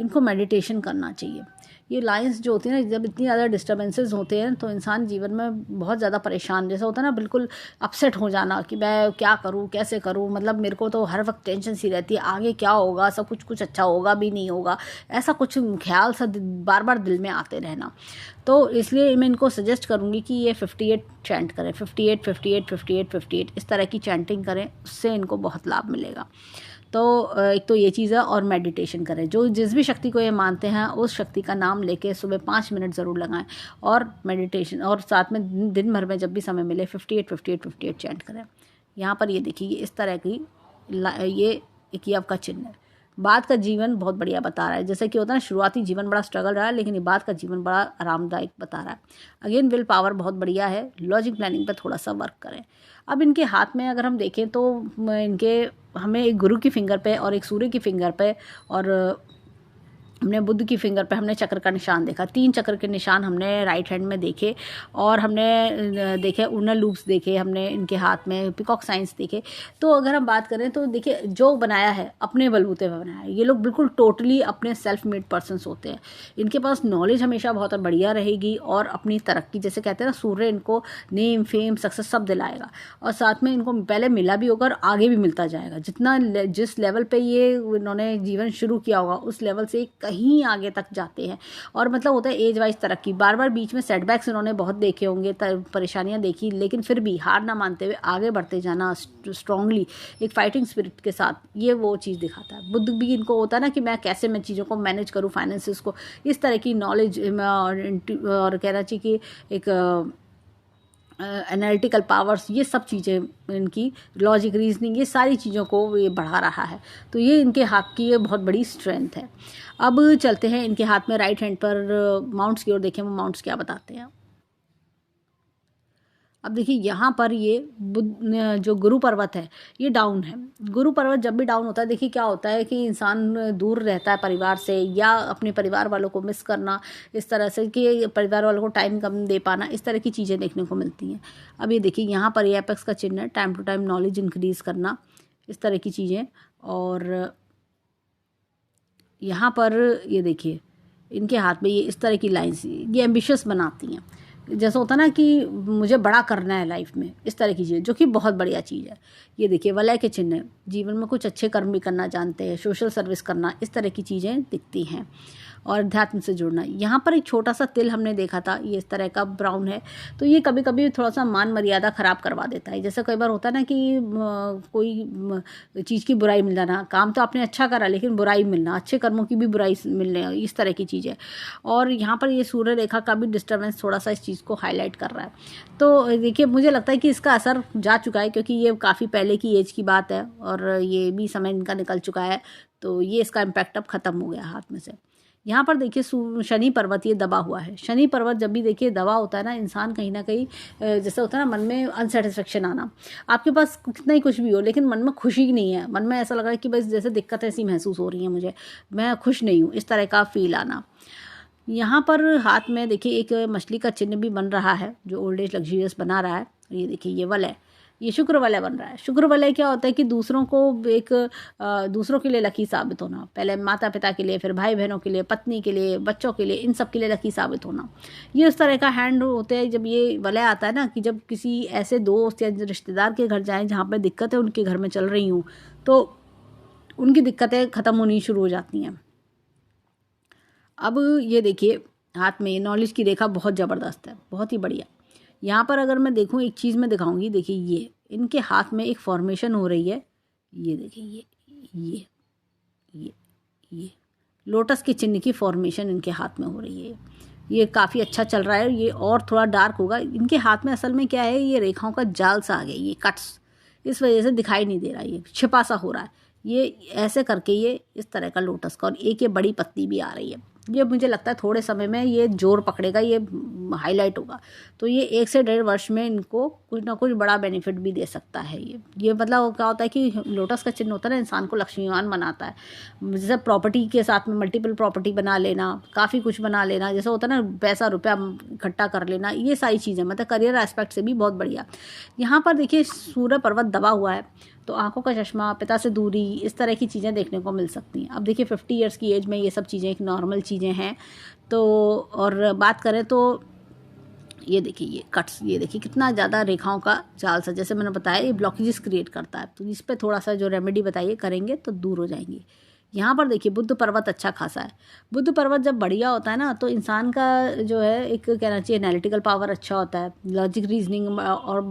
इनको मेडिटेशन करना चाहिए। ये लाइंस जो होती है ना, जब इतनी ज़्यादा डिस्टर्बेंसेस होते हैं तो इंसान जीवन में बहुत ज़्यादा परेशान, जैसा होता है ना बिल्कुल अपसेट हो जाना कि मैं क्या करूँ, कैसे करूँ, मतलब मेरे को तो हर वक्त टेंशन सी रहती है, आगे क्या होगा, सब कुछ अच्छा होगा भी नहीं होगा, ऐसा कुछ ख्याल सा बार बार दिल में आते रहना। तो इसलिए मैं इनको सजेस्ट करूँगी कि ये 58 चैंट करें, 58 58 58 58 इस तरह की चैंटिंग करें, उससे इनको बहुत लाभ मिलेगा। तो एक तो ये चीज़ है, और मेडिटेशन करें। जो जिस भी शक्ति को ये मानते हैं उस शक्ति का नाम लेके सुबह 5 मिनट ज़रूर लगाएं, और मेडिटेशन, और साथ में दिन भर में जब भी समय मिले 58 58 58 चैंट करें। यहाँ पर ये देखिए इस तरह की ये एक यव का चिन्ह है। बाद का जीवन बहुत बढ़िया बता रहा है, जैसे कि होता है ना शुरुआती जीवन बड़ा स्ट्रगल रहा है, लेकिन ये बाद का जीवन बड़ा आरामदायक बता रहा है। अगेन विल पावर बहुत बढ़िया है, लॉजिक प्लानिंग पे थोड़ा सा वर्क करें। अब इनके हाथ में अगर हम देखें तो इनके हमें एक गुरु की फिंगर पे और एक सूर्य की फिंगर पे और हमने बुद्ध की फिंगर पे हमने चक्र का निशान देखा। 3 चक्र के निशान हमने राइट हैंड में देखे, और हमने देखे उन्नत लूप्स देखे, हमने इनके हाथ में पिकॉक साइंस देखे। तो अगर हम बात करें तो देखिए जो बनाया है अपने बलबूते पे बनाया है। ये लोग बिल्कुल टोटली अपने सेल्फ मेड पर्सन्स होते हैं। इनके पास नॉलेज हमेशा बहुत बढ़िया रहेगी, और अपनी तरक्की, जैसे कहते हैं ना सूर्य इनको नेम फेम सक्सेस सब दिलाएगा, और साथ में इनको पहले मिला भी होगा और आगे भी मिलता जाएगा। जितना जिस लेवल पे ये इन्होंने जीवन शुरू किया होगा उस लेवल से कहीं आगे तक जाते हैं। और मतलब होता है एज वाइज तरक्की, बार बार बीच में सेटबैक्स इन्होंने बहुत देखे होंगे, परेशानियां देखी, लेकिन फिर भी हार ना मानते हुए आगे बढ़ते जाना स्ट्रांगली, एक फाइटिंग स्पिरिट के साथ, ये वो चीज़ दिखाता है। बुद्ध भी इनको होता है ना कि मैं कैसे मैं चीज़ों को मैनेज करूँ, फाइनेंसिस को, इस तरह की नॉलेज और कहना चाहिए कि एक एनालिटिकल पावर्स, ये सब चीज़ें इनकी, लॉजिक, रीजनिंग, ये सारी चीज़ों को ये बढ़ा रहा है। तो ये इनके हाथ की ये बहुत बड़ी स्ट्रेंथ है। अब चलते हैं इनके हाथ में राइट हैंड पर माउंट्स की ओर, देखें वो माउंट्स क्या बताते हैं। अब देखिए यहाँ पर ये जो गुरु पर्वत है ये डाउन है। गुरु पर्वत जब भी डाउन होता है, देखिए क्या होता है कि इंसान दूर रहता है परिवार से, या अपने परिवार वालों को मिस करना, इस तरह से कि परिवार वालों को टाइम कम दे पाना, इस तरह की चीज़ें देखने को मिलती हैं। अब ये देखिए यहाँ पर ये एपेक्स का चिन्ह है, time to time knowledge increase करना, इस तरह की चीज़ें। और यहाँ पर ये देखिए इनके हाथ में ये इस तरह की लाइन्स, ये एम्बिशियस बनाती हैं, जैसा होता है ना कि मुझे बड़ा करना है लाइफ में, इस तरह की चीज़, जो कि बहुत बढ़िया चीज़ है। ये देखिए वलय के चिन्ह, जीवन में कुछ अच्छे कर्म भी करना जानते हैं, सोशल सर्विस करना, इस तरह की चीज़ें दिखती हैं। और अध्यात्म से जुड़ना, यहाँ पर एक छोटा सा तिल हमने देखा था, ये इस तरह का ब्राउन है, तो ये कभी कभी थोड़ा सा मान मर्यादा खराब करवा देता है। जैसे कई बार होता है ना कि कोई चीज़ की बुराई मिल जाना, काम तो आपने अच्छा करा लेकिन बुराई मिलना, अच्छे कर्मों की भी बुराई मिलने, इस तरह की चीज़ है। और यहाँ पर ये सूर्य रेखा का भी डिस्टर्बेंस थोड़ा सा इस चीज़ को हाईलाइट कर रहा है। तो देखिए मुझे लगता है कि इसका असर जा चुका है, क्योंकि ये काफ़ी पहले की एज की बात है और ये भी समय इनका निकल चुका है, तो ये इसका इम्पैक्ट अब ख़त्म हो गया हाथ में से। यहाँ पर देखिए शनि पर्वत ये दबा हुआ है। शनि पर्वत जब भी देखिए दबा होता है ना, इंसान कहीं ना कहीं जैसे होता है ना मन में अनसेटिस्फेक्शन आना, आपके पास कितना ही कुछ भी हो लेकिन मन में खुशी नहीं है, मन में ऐसा लग रहा है कि बस जैसे दिक्कत ऐसी महसूस हो रही है मुझे, मैं खुश नहीं हूँ, इस तरह का फील आना। यहाँ पर हाथ में देखिए एक मछली का चिन्ह भी बन रहा है, जो ओल्ड एज लग्जरियस बना रहा है। ये देखिए ये वलय, ये शुक्र वलय बन रहा है। शुक्र वलय क्या होता है कि दूसरों को एक दूसरों के लिए लकी साबित होना, पहले माता पिता के लिए, फिर भाई बहनों के लिए, पत्नी के लिए, बच्चों के लिए, इन सब के लिए लकी साबित होना, ये उस तरह का हैंड होते हैं। जब ये वलय आता है ना कि जब किसी ऐसे दोस्त या रिश्तेदार के घर जाएं जहाँ पर दिक्कतें उनके घर में चल रही हूँ, तो उनकी दिक्कतें ख़त्म होनी शुरू हो जाती हैं। अब ये देखिए हाथ में नॉलेज की रेखा बहुत ज़बरदस्त है, बहुत ही बढ़िया। यहाँ पर अगर मैं देखूँ एक चीज़ मैं दिखाऊंगी, देखिए ये इनके हाथ में एक फॉर्मेशन हो रही है, ये देखिए ये लोटस के चिन्ह की फॉर्मेशन इनके हाथ में हो रही है। ये काफ़ी अच्छा चल रहा है, ये और थोड़ा डार्क होगा। इनके हाथ में असल में क्या है, ये रेखाओं का जाल सा आ गया, ये कट्स, इस वजह से दिखाई नहीं दे रहा, ये छिपा सा हो रहा है। ये ऐसे करके ये इस तरह का लोटस का, और एक ये बड़ी पत्ती भी आ रही है। ये मुझे लगता है थोड़े समय में ये जोर पकड़ेगा, ये हाईलाइट होगा, तो ये 1 से 1.5 वर्ष में इनको कुछ ना कुछ बड़ा बेनिफिट भी दे सकता है। ये मतलब क्या होता है कि लोटस का चिन्ह होता है ना, इंसान को लक्ष्मीवान बनाता है। जैसे प्रॉपर्टी के साथ में मल्टीपल प्रॉपर्टी बना लेना, काफ़ी कुछ बना लेना, जैसे होता है ना पैसा रुपया इकट्ठा कर लेना, ये सारी चीज़ें मतलब करियर एस्पेक्ट से भी बहुत बढ़िया। यहाँ पर देखिए सूर्य पर्वत दबा हुआ है, तो आंखों का चश्मा, पिता से दूरी, इस तरह की चीज़ें देखने को मिल सकती हैं। अब देखिए 50 ईयर्स की एज में ये सब चीज़ें एक नॉर्मल चीज़ें हैं। तो और बात करें तो ये देखिए ये कट्स, ये देखिए कितना ज़्यादा रेखाओं का जाल सा, जैसे मैंने बताया ये ब्लॉकेजेस क्रिएट करता है, तो इस पर थोड़ा सा जो रेमेडी बताइए करेंगे तो दूर हो जाएंगी। यहाँ पर देखिए बुद्ध पर्वत अच्छा खासा है। बुद्ध पर्वत जब बढ़िया होता है ना, तो इंसान का जो है एक कहना चाहिए एनालिटिकल पावर अच्छा होता है, लॉजिक रीजनिंग और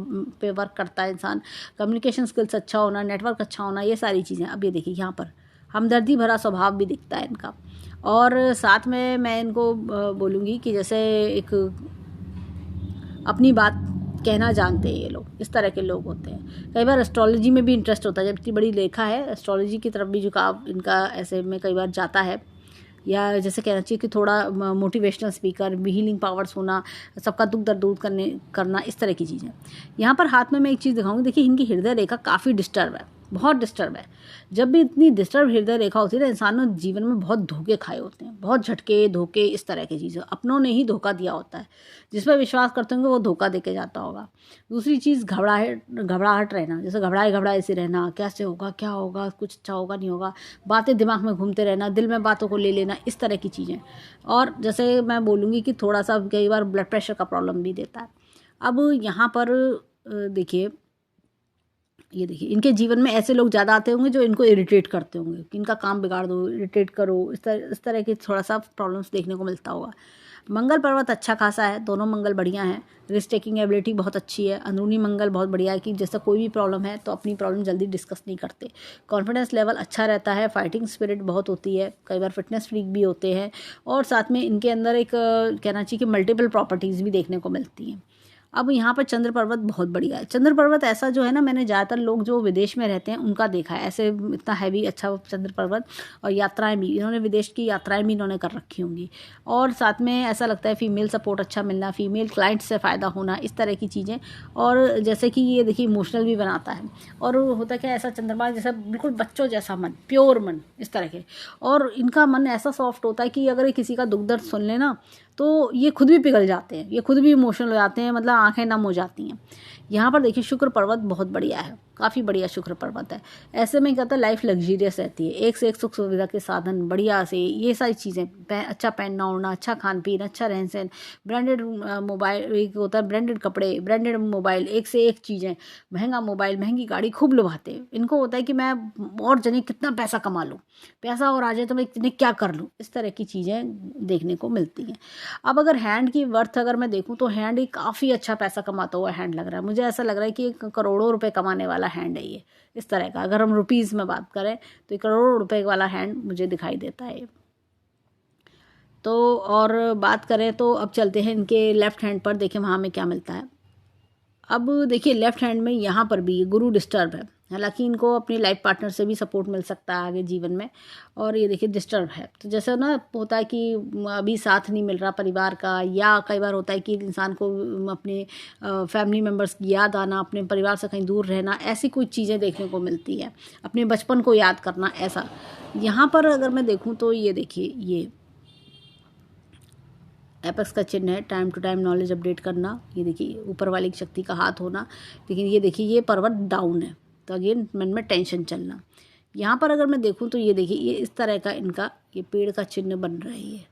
पे वर्क करता है इंसान, कम्युनिकेशन स्किल्स अच्छा होना, नेटवर्क अच्छा होना, ये सारी चीज़ें। अब ये देखिए यहाँ पर हमदर्दी भरा स्वभाव भी दिखता है इनका। और साथ में मैं इनको बोलूँगी कि जैसे एक अपनी बात कहना जानते हैं ये लोग, इस तरह के लोग होते हैं। कई बार एस्ट्रोलॉजी में भी इंटरेस्ट होता है, जब इतनी बड़ी रेखा है एस्ट्रोलॉजी की तरफ भी झुकाव इनका ऐसे में कई बार जाता है। या जैसे कहना चाहिए कि थोड़ा मोटिवेशनल स्पीकर, हीलिंग पावर्स होना, सबका दुख दर्द दूर करना, इस तरह की चीज़ें। यहाँ पर हाथ में मैं एक चीज़ दिखाऊंगी, देखिए इनकी हृदय रेखा काफ़ी डिस्टर्ब है, बहुत डिस्टर्ब है। जब भी इतनी डिस्टर्ब हृदय रेखा होती है ना, इंसान ने जीवन में बहुत धोखे खाए होते हैं, बहुत झटके धोखे, इस तरह की चीज़ें अपनों ने ही धोखा दिया होता है। जिस पर विश्वास करते होंगे वो धोखा देके जाता होगा। दूसरी चीज़ घबराहट रहना, जैसे घबराए से रहना, कैसे होगा, क्या होगा, कुछ अच्छा होगा नहीं होगा, बातें दिमाग में घूमते रहना, दिल में बातों को ले लेना, इस तरह की चीज़ें। और जैसे मैं बोलूँगी कि थोड़ा सा कई बार ब्लड प्रेशर का प्रॉब्लम भी देता है। अब यहाँ पर देखिए ये देखिए इनके जीवन में ऐसे लोग ज़्यादा आते होंगे जो इनको इरिटेट करते होंगे कि इनका काम बिगाड़ दो, इरिटेट करो, इस तरह के थोड़ा सा प्रॉब्लम्स देखने को मिलता होगा। मंगल पर्वत अच्छा खासा है, दोनों मंगल बढ़िया हैं। रिस्क टेकिंग एबिलिटी बहुत अच्छी है। अंदरूनी मंगल बहुत बढ़िया है कि जैसा कोई भी प्रॉब्लम है तो अपनी प्रॉब्लम जल्दी डिस्कस नहीं करते। कॉन्फिडेंस लेवल अच्छा रहता है। फाइटिंग स्पिरिट बहुत होती है, कई बार फिटनेस फ्रीक भी होते हैं। और साथ में इनके अंदर एक कहना चाहिए कि मल्टीपल प्रॉपर्टीज़ भी देखने को मिलती हैं। अब यहाँ पर चंद्र पर्वत बहुत बढ़िया है। चंद्र पर्वत ऐसा जो है ना, मैंने ज़्यादातर लोग जो विदेश में रहते हैं उनका देखा है ऐसे इतना हैवी अच्छा चंद्र पर्वत। और यात्राएं भी इन्होंने विदेश की यात्राएं भी इन्होंने कर रखी होंगी। और साथ में ऐसा लगता है फीमेल सपोर्ट अच्छा मिलना, फीमेल क्लाइंट से फ़ायदा होना, इस तरह की चीज़ें। और जैसे कि ये देखिए इमोशनल भी बनाता है। और होता क्या ऐसा चंद्रमा जैसा बिल्कुल बच्चों जैसा मन, प्योर मन, इस तरह के। और इनका मन ऐसा सॉफ्ट होता है कि अगर ये किसी का दुख दर्द सुन लेना तो ये खुद भी पिघल जाते हैं, ये खुद भी इमोशनल हो जाते हैं, मतलब आंखें नम हो जाती हैं। यहाँ पर देखिए शुक्र पर्वत बहुत बढ़िया है, काफ़ी बढ़िया शुक्र पर्वत है। ऐसे में कहता है लाइफ लग्जीरियस रहती है, एक से एक सुख सुविधा के साधन बढ़िया से, ये सारी चीज़ें, अच्छा पहनना ओढ़ना, अच्छा खान पीन, अच्छा रहन सहन, ब्रांडेड मोबाइल, एक होता है ब्रांडेड कपड़े, ब्रांडेड मोबाइल, एक से एक चीज़ें, महंगा मोबाइल, महंगी गाड़ी, खूब लुभाते हैं। इनको होता है कि मैं और जने कितना पैसा कमा लूँ, पैसा और आ जाए तो मैं इतने क्या कर लूँ, इस तरह की चीज़ें देखने को मिलती हैं। अब अगर हैंड की वर्थ अगर मैं देखूं तो हैंड ही काफ़ी अच्छा पैसा कमाता हुआ हैंड लग रहा है मुझे। ऐसा लग रहा है कि एक करोड़ों रुपए कमाने वाला हैंड है ये, इस तरह का। अगर हम रुपीज़ में बात करें तो ये करोड़ों रुपए वाला हैंड मुझे दिखाई देता है। तो और बात करें तो अब चलते हैं इनके लेफ्ट हैंड पर, देखें वहाँ में क्या मिलता है। अब देखिए लेफ्ट हैंड में यहाँ पर भी गुरु डिस्टर्ब है, हालांकि इनको अपनी लाइफ पार्टनर से भी सपोर्ट मिल सकता है आगे जीवन में। और ये देखिए डिस्टर्ब है, तो जैसे ना होता है कि अभी साथ नहीं मिल रहा परिवार का, या कई बार होता है कि इंसान को अपने फैमिली मेम्बर्स की याद आना, अपने परिवार से कहीं दूर रहना, ऐसी कुछ चीज़ें देखने को मिलती है, अपने बचपन को याद करना, ऐसा। यहाँ पर अगर मैं देखूँ तो ये देखिए ये एपेक्स का चिन्ह है, time to time knowledge update करना, ये देखिए ऊपर वाली शक्ति का हाथ होना। लेकिन ये देखिए ये पर्वत डाउन है, तो अगेन मन में टेंशन चलना। यहाँ पर अगर मैं देखूँ तो ये देखिए ये इस तरह का इनका ये पेड़ का चिन्ह बन रहा है, ये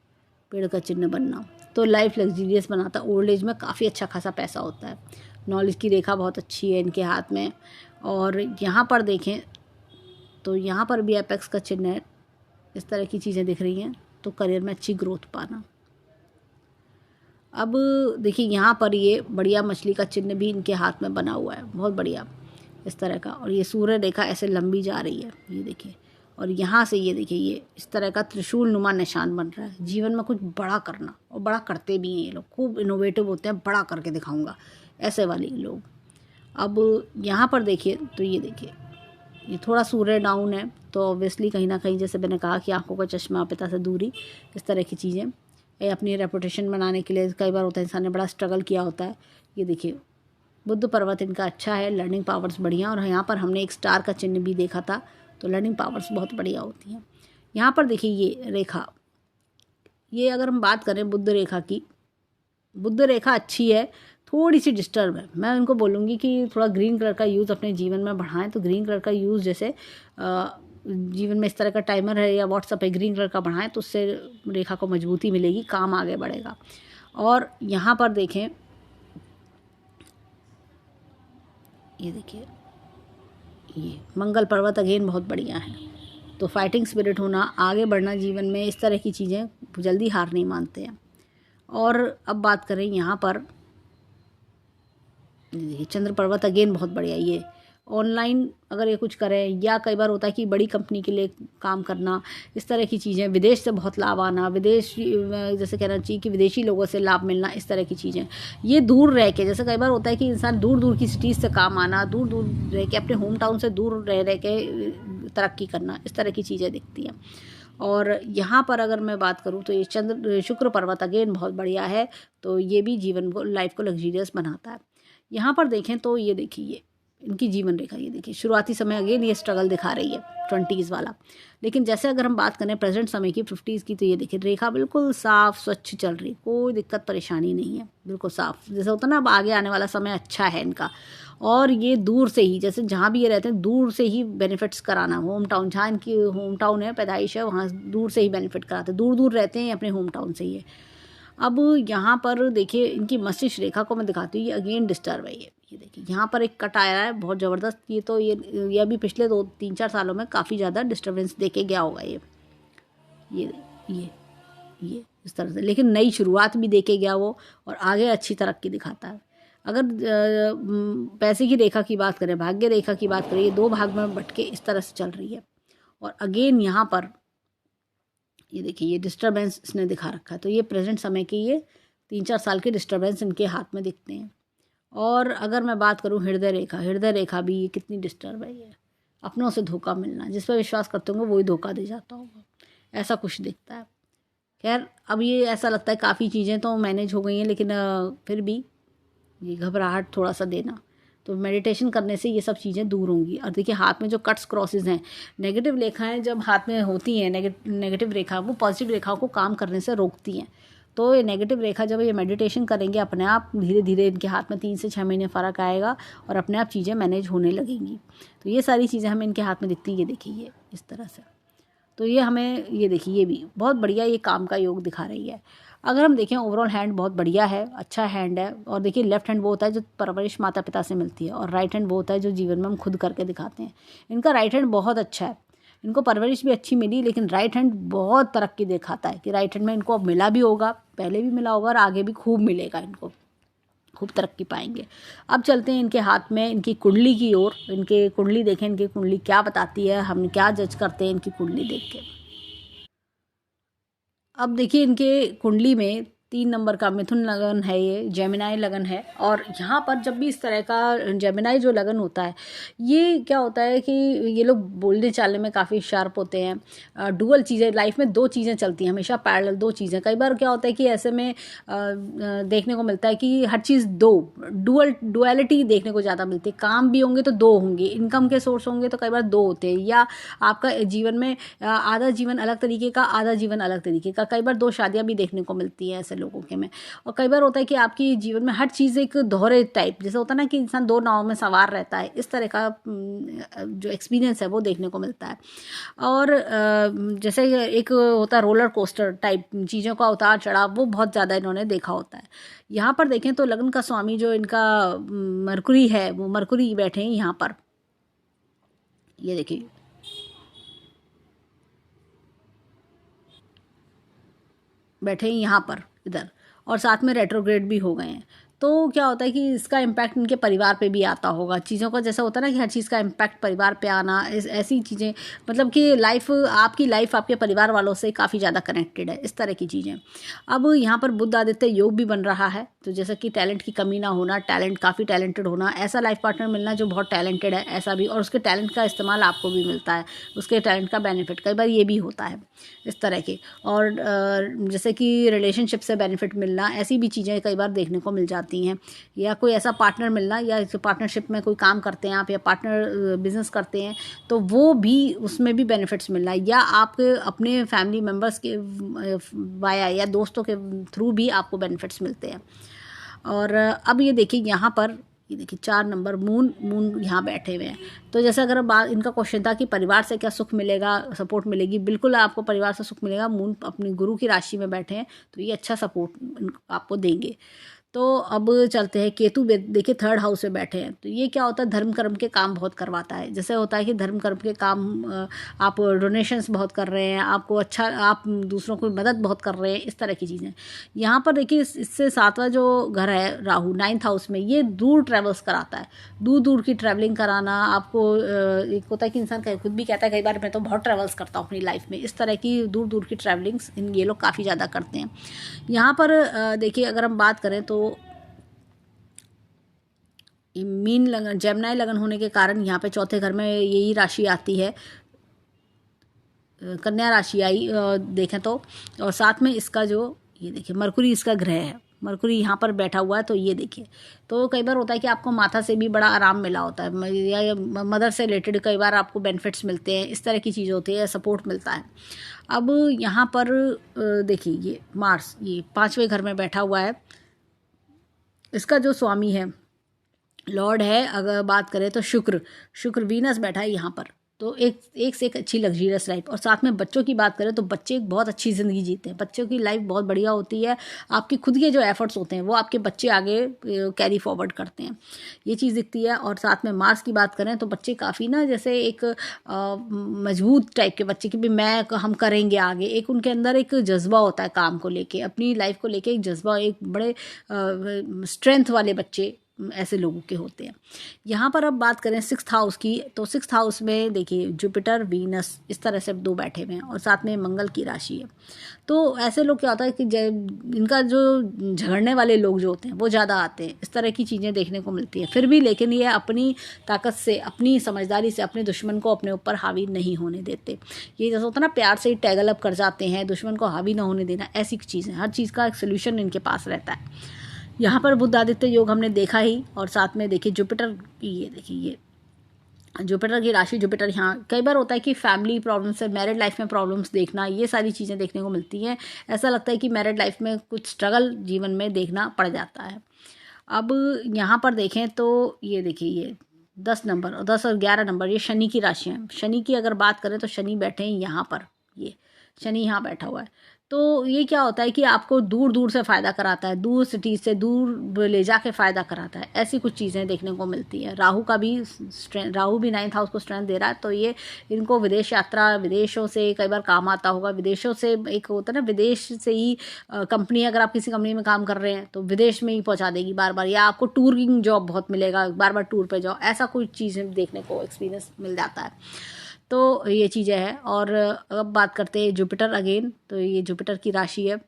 पेड़ का चिन्ह बनना तो लाइफ लग्जीरियस बनाता है। ओल्ड एज में काफ़ी अच्छा खासा पैसा होता है। नॉलेज की रेखा बहुत अच्छी है इनके हाथ में। और यहाँ पर देखें तो यहाँ पर भी एपेक्स का चिन्ह है, इस तरह की चीज़ें दिख रही हैं, तो करियर में अच्छी ग्रोथ पाना। अब देखिए यहाँ पर ये बढ़िया मछली का चिन्ह भी इनके हाथ में बना हुआ है, बहुत बढ़िया इस तरह का। और ये सूर्य रेखा ऐसे लंबी जा रही है, ये देखिए। और यहाँ से ये देखिए ये इस तरह का त्रिशूल नुमा निशान बन रहा है। जीवन में कुछ बड़ा करना, और बड़ा करते भी हैं ये लोग, खूब इनोवेटिव होते हैं, बड़ा करके दिखाऊंगा, ऐसे वाले लोग। अब यहाँ पर देखिए तो ये देखिए ये थोड़ा सूर्य डाउन है, तो ऑब्वियसली कहीं ना कहीं जैसे मैंने कहा कि आंखों का चश्मा, पिता से दूरी, इस तरह की चीज़ें। अपनी रेपुटेशन बनाने के लिए कई बार होता है इंसान ने बड़ा स्ट्रगल किया होता है। ये देखिए बुध पर्वत इनका अच्छा है, लर्निंग पावर्स बढ़िया। और यहाँ पर हमने एक स्टार का चिन्ह भी देखा था, तो लर्निंग पावर्स बहुत बढ़िया होती हैं। यहाँ पर देखिए ये रेखा, ये अगर हम बात करें बुध रेखा की, बुध रेखा अच्छी है, थोड़ी सी डिस्टर्ब है। मैं उनको बोलूँगी कि थोड़ा ग्रीन कलर का यूज़ अपने जीवन में बढ़ाएं। तो ग्रीन कलर का यूज़ जैसे जीवन में इस तरह का टाइमर है या व्हाट्सअप है, ग्रीन कलर का बढ़ाएं तो उससे रेखा को मजबूती मिलेगी, काम आगे बढ़ेगा। और यहाँ पर देखें ये देखिए ये मंगल पर्वत अगेन बहुत बढ़िया है। तो फाइटिंग स्पिरिट होना, आगे बढ़ना जीवन में, इस तरह की चीज़ें, जल्दी हार नहीं मानते हैं। और अब बात करें यहाँ पर देखिए चंद्र पर्वत अगेन बहुत बढ़िया। ये ऑनलाइन अगर ये कुछ करें, या कई बार होता है कि बड़ी कंपनी के लिए काम करना, इस तरह की चीज़ें, विदेश से बहुत लाभ आना, विदेश जैसे कहना चाहिए कि विदेशी लोगों से लाभ मिलना, इस तरह की चीज़ें। ये दूर रह के, जैसे कई बार होता है कि इंसान दूर दूर की सिटीज़ से काम आना, दूर दूर रह के, अपने होम टाउन से दूर रह के तरक्की करना, इस तरह की चीज़ें दिखती हैं। और यहाँ पर अगर मैं बात करूँ तो ये शुक्र पर्वत अगेन बहुत बढ़िया है, तो ये भी जीवन को, लाइफ को लग्जीरियस बनाता है। यहाँ पर देखें तो ये देखिए इनकी जीवन रेखा, ये देखिए शुरुआती समय अगेन ये स्ट्रगल दिखा रही है 20s वाला। लेकिन जैसे अगर हम बात करें प्रेजेंट समय की 50s की, तो ये देखिए रेखा बिल्कुल साफ स्वच्छ चल रही, कोई दिक्कत परेशानी नहीं है, बिल्कुल साफ। जैसे होता है ना, अब आगे आने वाला समय अच्छा है इनका। और ये दूर से ही, जैसे जहाँ भी ये रहते हैं दूर से ही बेनिफिट्स कराना, होम टाउन, जहाँ इनकी होम टाउन है, पैदाइश है, वहाँ दूर से ही बेनिफिट कराते, दूर दूर रहते हैं अपने होम टाउन से ही। अब यहाँ पर देखिए इनकी मस्तिष्क रेखा को मैं दिखाती हूँ, ये अगेन डिस्टर्ब है। ये देखिए यहाँ पर एक कट आया है बहुत ज़बरदस्त। ये तो ये अभी पिछले 2-3-4 सालों में काफ़ी ज़्यादा डिस्टर्बेंस देके गया होगा ये ये ये इस तरह से, लेकिन नई शुरुआत भी देके गया वो, और आगे अच्छी तरक्की दिखाता है। अगर पैसे की रेखा की बात करें, भाग्य रेखा की बात करें, ये 2 भाग में बट के इस तरह से चल रही है। और अगेन यहाँ पर ये देखिए ये डिस्टर्बेंस इसने दिखा रखा है। तो ये प्रेजेंट समय की ये 3-4 साल के डिस्टर्बेंस इनके हाथ में दिखते हैं। और अगर मैं बात करूँ हृदय रेखा भी ये कितनी डिस्टर्ब है। ये अपनों से धोखा मिलना, जिस पर विश्वास करते होंगे वही धोखा दे जाता होगा, ऐसा कुछ दिखता है। खैर अब ये ऐसा लगता है काफ़ी चीज़ें तो मैनेज हो गई हैं, लेकिन फिर भी ये घबराहट थोड़ा सा देना, तो मेडिटेशन करने से ये सब चीज़ें दूर होंगी। और देखिए हाथ में जो कट्स क्रॉसेस हैं, नेगेटिव रेखाएं जब हाथ में होती हैं, नेगेटिव रेखा वो पॉजिटिव रेखाओं को काम करने से रोकती हैं। तो ये नेगेटिव रेखा जब ये मेडिटेशन करेंगे, अपने आप धीरे धीरे इनके हाथ में 3 से 6 महीने फ़र्क आएगा और अपने आप चीज़ें मैनेज होने लगेंगी। तो ये सारी चीज़ें हमें इनके हाथ में दिखती हैं। ये देखिए ये इस तरह से, तो ये हमें ये देखिए ये भी बहुत बढ़िया ये काम का योग दिखा रही है। अगर हम देखें ओवरऑल हैंड बहुत बढ़िया है, अच्छा हैंड है। और देखिए लेफ्ट हैंड वो होता है जो परवरिश माता पिता से मिलती है, और राइट हैंड वो होता है जो जीवन में हम खुद करके दिखाते हैं। इनका राइट हैंड बहुत अच्छा है, इनको परवरिश भी अच्छी मिली, लेकिन राइट हैंड बहुत तरक्की दिखाता है कि राइट हैंड में इनको अब मिला भी होगा, पहले भी मिला होगा और आगे भी खूब मिलेगा, इनको खूब तरक्की पाएंगे। अब चलते हैं इनके हाथ में इनकी कुंडली की ओर। इनके कुंडली देखें, इनकी कुंडली क्या बताती है, हम क्या जज करते हैं इनकी कुंडली देख के। अब देखिए इनके कुंडली में 3 नंबर का मिथुन लगन है, ये जेमिनाई लगन है। और यहाँ पर जब भी इस तरह का जेमिनाई जो लगन होता है, ये क्या होता है कि ये लोग बोलने चालने में काफ़ी शार्प होते हैं। डुअल चीज़ें लाइफ में, 2 चीज़ें चलती हैं हमेशा पैरेलल, 2 चीज़ें। कई बार क्या होता है कि ऐसे में देखने को मिलता है कि हर चीज़ 2 डुअलिटी देखने को ज़्यादा मिलती है। काम भी होंगे तो 2 होंगे, इनकम के सोर्स होंगे तो कई बार 2 होते हैं, या आपका जीवन में आधा जीवन अलग तरीके का, आधा जीवन अलग तरीके का। कई बार 2 शादियाँ भी देखने को मिलती हैं ऐसे लोगों के में। और कई बार होता है कि आपकी जीवन में हर चीज़ एक दोहरे टाइप, जैसे होता है ना कि इंसान 2 नाव में सवार रहता है, इस तरह का जो एक्सपीरियंस है वो देखने को मिलता है। और जैसे एक होता है रोलर कोस्टर टाइप, चीज़ों का उतार चढ़ाव, वो बहुत ज़्यादा इन्होंने देखा होता है। यहाँ पर देखें तो लग्न का स्वामी जो इनका मरकुरी है, वो मरकुरी बैठे हैं यहाँ पर, ये देखिए बैठे हैं यहाँ पर इधर, और साथ में रेट्रोग्रेड भी हो गए हैं। तो क्या होता है कि इसका इम्पैक्ट इनके परिवार पे भी आता होगा। चीज़ों का जैसा होता है ना कि हर चीज़ का इम्पैक्ट परिवार पे आना, ऐसी चीज़ें, मतलब कि आपकी लाइफ आपके परिवार वालों से काफ़ी ज़्यादा कनेक्टेड है, इस तरह की चीज़ें। अब यहाँ पर बुध आदित्य योग भी बन रहा है, तो जैसा कि टैलेंट की कमी ना होना, टैलेंट काफ़ी टैलेंटेड होना, ऐसा लाइफ पार्टनर मिलना जो बहुत टैलेंटेड है, ऐसा भी, और उसके टैलेंट का इस्तेमाल आपको भी मिलता है, उसके टैलेंट का बेनिफिट कई बार ये भी होता है, इस तरह के। और जैसे कि रिलेशनशिप से बेनिफिट मिलना, ऐसी भी चीज़ें कई बार देखने को मिल जाती हैं। या कोई ऐसा पार्टनर मिलना, या पार्टनरशिप में कोई काम करते हैं आप, या पार्टनर बिजनेस करते हैं, तो वो भी, उसमें भी बेनिफिट्स मिलना, या आपके अपने फैमिली मेम्बर्स के वाया या दोस्तों के थ्रू भी आपको बेनिफिट्स मिलते हैं। और अब ये देखिए यहाँ पर, ये देखिए 4 नंबर मून यहाँ बैठे हुए हैं। तो जैसे अगर बात, इनका क्वेश्चन था कि परिवार से क्या सुख मिलेगा, सपोर्ट मिलेगी, बिल्कुल आपको परिवार से सुख मिलेगा। मून अपनी गुरु की राशि में बैठे हैं, तो ये अच्छा सपोर्ट आपको देंगे। तो अब चलते हैं केतु, देखिए 3rd हाउस में बैठे हैं। तो ये क्या होता है, धर्म कर्म के काम बहुत करवाता है। जैसे होता है कि धर्म कर्म के काम, आप डोनेशंस बहुत कर रहे हैं, आपको अच्छा, आप दूसरों की मदद बहुत कर रहे हैं, इस तरह की चीज़ें। यहाँ पर देखिए इससे 7वां जो घर है राहु 9th हाउस में, ये दूर ट्रैवल्स कराता है, दूर दूर की ट्रैवलिंग कराना आपको। एक होता है कि इंसान खुद भी कहता है कई बार मैं तो बहुत ट्रैवल्स करता हूँ अपनी लाइफ में, इस तरह की दूर दूर की ट्रैवलिंग्स ये लोग काफ़ी ज़्यादा करते हैं। यहाँ पर देखिए अगर हम बात करें तो मीन लगन, जेमिनी लगन होने के कारण यहाँ पे 4थे घर में यही राशि आती है, कन्या राशि आई देखें तो। और साथ में इसका जो, ये देखिए मरकुरी इसका ग्रह है, मरकुरी यहाँ पर बैठा हुआ है। तो ये देखिए, तो कई बार होता है कि आपको माता से भी बड़ा आराम मिला होता है, या मदर से रिलेटेड कई बार आपको बेनिफिट्स मिलते हैं, इस तरह की चीज़ होती है, सपोर्ट मिलता है। अब यहाँ पर देखिए ये मार्स, ये 5वें घर में बैठा हुआ है। इसका जो स्वामी है, लॉर्ड है, अगर बात करें तो शुक्र वीनस बैठा है यहाँ पर, तो एक से एक अच्छी लग्जरियस लाइफ। और साथ में बच्चों की बात करें तो बच्चे एक बहुत अच्छी ज़िंदगी जीते हैं, बच्चों की लाइफ बहुत बढ़िया होती है। आपके खुद के जो एफर्ट्स होते हैं वो आपके बच्चे आगे कैरी फॉरवर्ड करते हैं, ये चीज़ दिखती है। और साथ में मार्क्स की बात करें तो बच्चे काफ़ी ना जैसे एक मजबूत टाइप के बच्चे कि भी हम करेंगे आगे, एक उनके अंदर एक जज्बा होता है काम को लेके, अपनी लाइफ को लेके एक जज्बा, एक बड़े स्ट्रेंथ वाले बच्चे ऐसे लोगों के होते हैं। यहाँ पर अब बात करें 6th हाउस की, तो 6th हाउस में देखिए जुपिटर वीनस इस तरह से दो बैठे हुए हैं और साथ में मंगल की राशि है। तो ऐसे लोग क्या होता है कि इनका जो झगड़ने वाले लोग जो होते हैं वो ज़्यादा आते हैं, इस तरह की चीज़ें देखने को मिलती हैं। फिर भी लेकिन ये अपनी ताकत से, अपनी समझदारी से अपने दुश्मन को अपने ऊपर हावी नहीं होने देते। ये जैसा होता है ना, प्यार से ही टैगल अप कर जाते हैं, दुश्मन को हावी ना होने देना, ऐसी चीज़ें, हर चीज़ का एक सोल्यूशन इनके पास रहता है। यहाँ पर बुध आदित्य योग हमने देखा ही, और साथ में देखिए जुपिटर की, ये देखिए ये जुपिटर की राशि, जुपिटर यहाँ कई बार होता है कि फैमिली प्रॉब्लम्स है, मैरिड लाइफ में प्रॉब्लम्स देखना, ये सारी चीज़ें देखने को मिलती हैं। ऐसा लगता है कि मैरिड लाइफ में कुछ स्ट्रगल जीवन में देखना पड़ जाता है। अब यहाँ पर देखें तो ये देखिए ये 10 नंबर और 10 और 11 नंबर ये शनि की राशि हैं। शनि की अगर बात करें तो शनि बैठे हैं यहाँ पर, ये शनि यहाँ बैठा हुआ है। तो ये क्या होता है कि आपको दूर दूर से फ़ायदा कराता है, दूर सिटी से दूर ले जाके फ़ायदा कराता है, ऐसी कुछ चीज़ें देखने को मिलती हैं। राहु भी 9th हाउस को स्ट्रेंथ दे रहा है, तो ये इनको विदेश यात्रा, विदेशों से कई बार काम आता होगा। विदेशों से एक होता है ना, विदेश से ही कंपनी, अगर आप किसी कंपनी में काम कर रहे हैं तो विदेश में ही पहुंचा देगी बार बार, या आपको टूरिंग जॉब बहुत मिलेगा, बार बार टूर पे जाओ, ऐसा कुछ चीज़ें देखने को एक्सपीरियंस मिल जाता है। तो ये चीज़ें हैं। और अब बात करते हैं जुपिटर अगेन, तो ये जुपिटर की राशि है,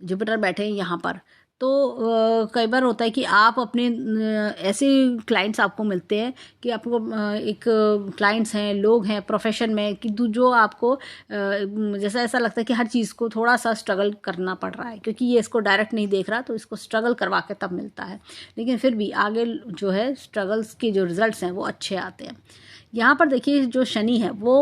जुपिटर बैठे हैं यहाँ पर। तो कई बार होता है कि आप अपने ऐसे क्लाइंट्स आपको मिलते हैं कि आपको एक क्लाइंट्स हैं, लोग हैं प्रोफेशन में कि जो आपको जैसा ऐसा लगता है कि हर चीज़ को थोड़ा सा स्ट्रगल करना पड़ रहा है, क्योंकि ये इसको डायरेक्ट नहीं देख रहा, तो इसको स्ट्रगल करवा के तब मिलता है। लेकिन फिर भी आगे जो है स्ट्रगल्स के जो रिजल्ट्स हैं वो अच्छे आते हैं। यहाँ पर देखिए जो शनि है वो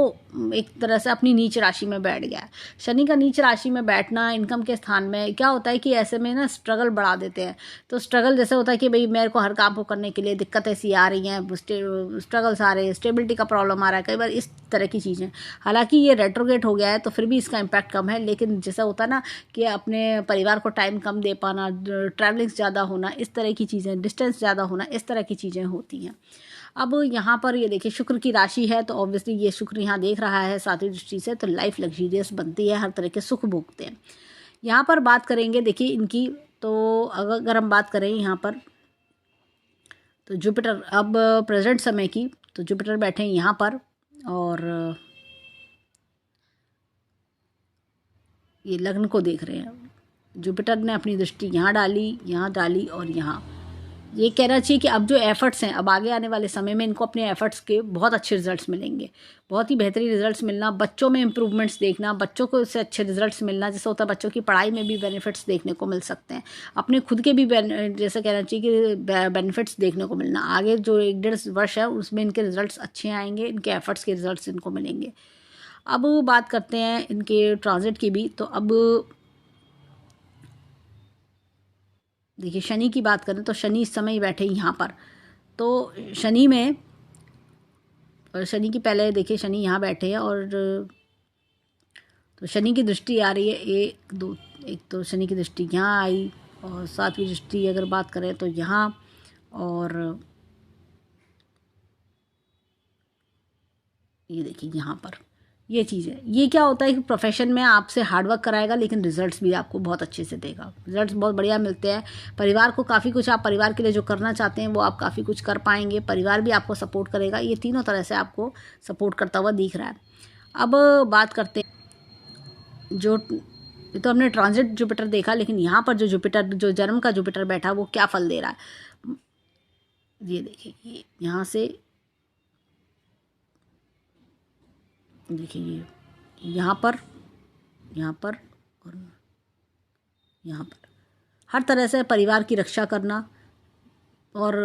एक तरह से अपनी नीच राशि में बैठ गया है। शनि का नीच राशि में बैठना इनकम के स्थान में क्या होता है कि ऐसे में ना स्ट्रगल बढ़ा देते हैं। तो स्ट्रगल जैसे होता है कि भाई मेरे को हर काम को करने के लिए दिक्कतें ऐसी आ रही हैं, स्ट्रगल्स आ रहे हैं, स्टेबिलिटी का प्रॉब्लम आ रहा है, कई बार इस तरह की चीज़ें। हालांकि ये रेट्रोगेट हो गया है तो फिर भी इसका इम्पैक्ट कम है, लेकिन जैसा होता है ना कि अपने परिवार को टाइम कम दे पाना, ट्रैवलिंग्स ज़्यादा होना, इस तरह की चीज़ें, डिस्टेंस ज़्यादा होना, इस तरह की चीज़ें होती हैं। अब यहाँ पर ये देखिए शुक्र की राशि है, तो ऑब्वियसली ये शुक्र यहाँ देख रहा है 7वीं दृष्टि से, तो लाइफ लग्जरियस बनती है, हर तरह के सुख भोगते हैं। यहाँ पर बात करेंगे देखिए इनकी, तो अगर हम बात करें यहाँ पर तो जुपिटर अब प्रेजेंट समय की, तो जुपिटर बैठे हैं यहाँ पर, और ये लग्न को देख रहे हैं। जुपिटर ने अपनी दृष्टि यहाँ डाली और यहाँ। ये कहना चाहिए कि अब जो एफर्ट्स हैं, अब आगे आने वाले समय में इनको अपने एफर्ट्स के बहुत अच्छे रिजल्ट्स मिलेंगे, बहुत ही बेहतरीन रिजल्ट्स मिलना, बच्चों में इंप्रूवमेंट्स देखना, बच्चों को इससे अच्छे रिजल्ट्स मिलना, जैसे होता है बच्चों की पढ़ाई में भी बेनिफिट्स देखने को मिल सकते हैं, अपने खुद के भी जैसे कहना चाहिए कि बेनिफिट्स देखने को मिलना। आगे जो 1-1.5 वर्ष है उसमें इनके रिजल्ट्स अच्छे आएंगे, इनके एफर्ट्स के रिजल्ट्स इनको मिलेंगे। अब बात करते हैं इनके ट्रांजिट की भी, तो अब देखिए शनि की बात करें तो शनि इस समय बैठे यहाँ पर, तो शनि में, और शनि की पहले देखिए शनि यहाँ बैठे हैं, और तो शनि की दृष्टि आ रही है 1 2, एक तो शनि की दृष्टि यहाँ आई, और 7वीं दृष्टि अगर बात करें तो यहाँ, और ये देखिए यहाँ पर ये चीज़ है। ये क्या होता है कि प्रोफेशन में आपसे हार्डवर्क कराएगा, लेकिन रिजल्ट्स भी आपको बहुत अच्छे से देगा, रिजल्ट्स बहुत बढ़िया मिलते हैं। परिवार को काफ़ी कुछ, आप परिवार के लिए जो करना चाहते हैं वो आप काफ़ी कुछ कर पाएंगे, परिवार भी आपको सपोर्ट करेगा, ये तीनों तरह से आपको सपोर्ट करता हुआ दिख रहा है। अब बात करते हैं जो, तो हमने ट्रांजिट जुपिटर देखा, लेकिन यहाँ पर जो जुपिटर, जो जन्म का जुपिटर बैठा वो क्या फल दे रहा है, ये देखिए ये यहाँ से देखिए ये यहाँ पर और यहाँ पर हर तरह से परिवार की रक्षा करना, और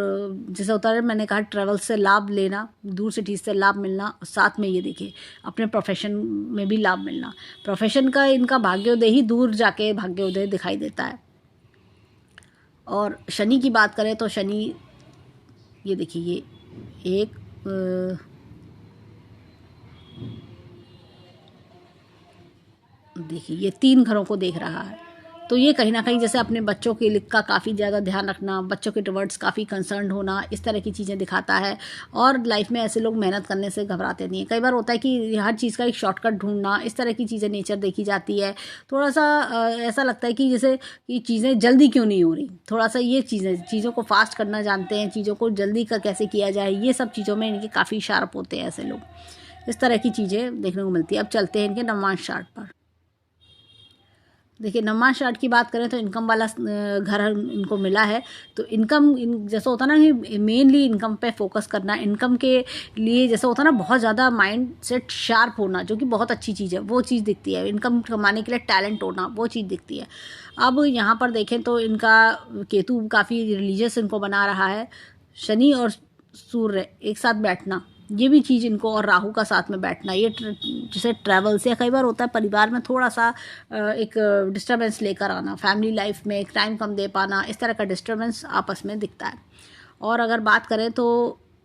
जैसे होता है मैंने कहा ट्रैवल से लाभ लेना, दूर सिटी से लाभ मिलना, और साथ में ये देखिए अपने प्रोफेशन में भी लाभ मिलना। प्रोफेशन का इनका भाग्योदय ही दूर जाके भाग्योदय दिखाई देता है। और शनि की बात करें तो शनि, ये देखिए ये एक देखिए ये 3 घरों को देख रहा है, तो ये कहीं ना कहीं जैसे अपने बच्चों के लिख का काफ़ी ज़्यादा ध्यान रखना, बच्चों के टुवर्ड्स काफ़ी कंसर्न होना, इस तरह की चीज़ें दिखाता है। और लाइफ में ऐसे लोग मेहनत करने से घबराते नहीं हैं। कई बार होता है कि हर चीज़ का एक शॉर्टकट ढूंढना, इस तरह की चीज़ें नेचर देखी जाती है। थोड़ा सा ऐसा लगता है कि जैसे कि चीज़ें जल्दी क्यों नहीं हो रही, थोड़ा सा ये चीज़ों को फास्ट करना जानते हैं, चीज़ों को जल्दी का कैसे किया जाए, ये सब चीज़ों में इनके काफ़ी शार्प होते हैं ऐसे लोग। इस तरह की चीज़ें देखने को मिलती है। अब चलते हैं इनके नवमांश चार्ट पर। देखिए नवमांश चार्ट की बात करें तो इनकम वाला घर इनको मिला है। तो इनकम जैसा होता ना कि मेनली इनकम पे फोकस करना, इनकम के लिए जैसा होता ना बहुत ज़्यादा माइंड सेट शार्प होना, जो कि बहुत अच्छी चीज़ है, वो चीज़ दिखती है। इनकम कमाने के लिए टैलेंट होना, वो चीज़ दिखती है। अब यहाँ पर देखें तो इनका केतु काफ़ी रिलीजियस इनको बना रहा है। शनि और सूर्य एक साथ बैठना, ये भी चीज़ इनको, और राहु का साथ में बैठना, ये जैसे ट्रैवल्स या कई बार होता है परिवार में थोड़ा सा एक डिस्टर्बेंस लेकर आना, फैमिली लाइफ में एक टाइम कम दे पाना, इस तरह का डिस्टर्बेंस आपस में दिखता है। और अगर बात करें तो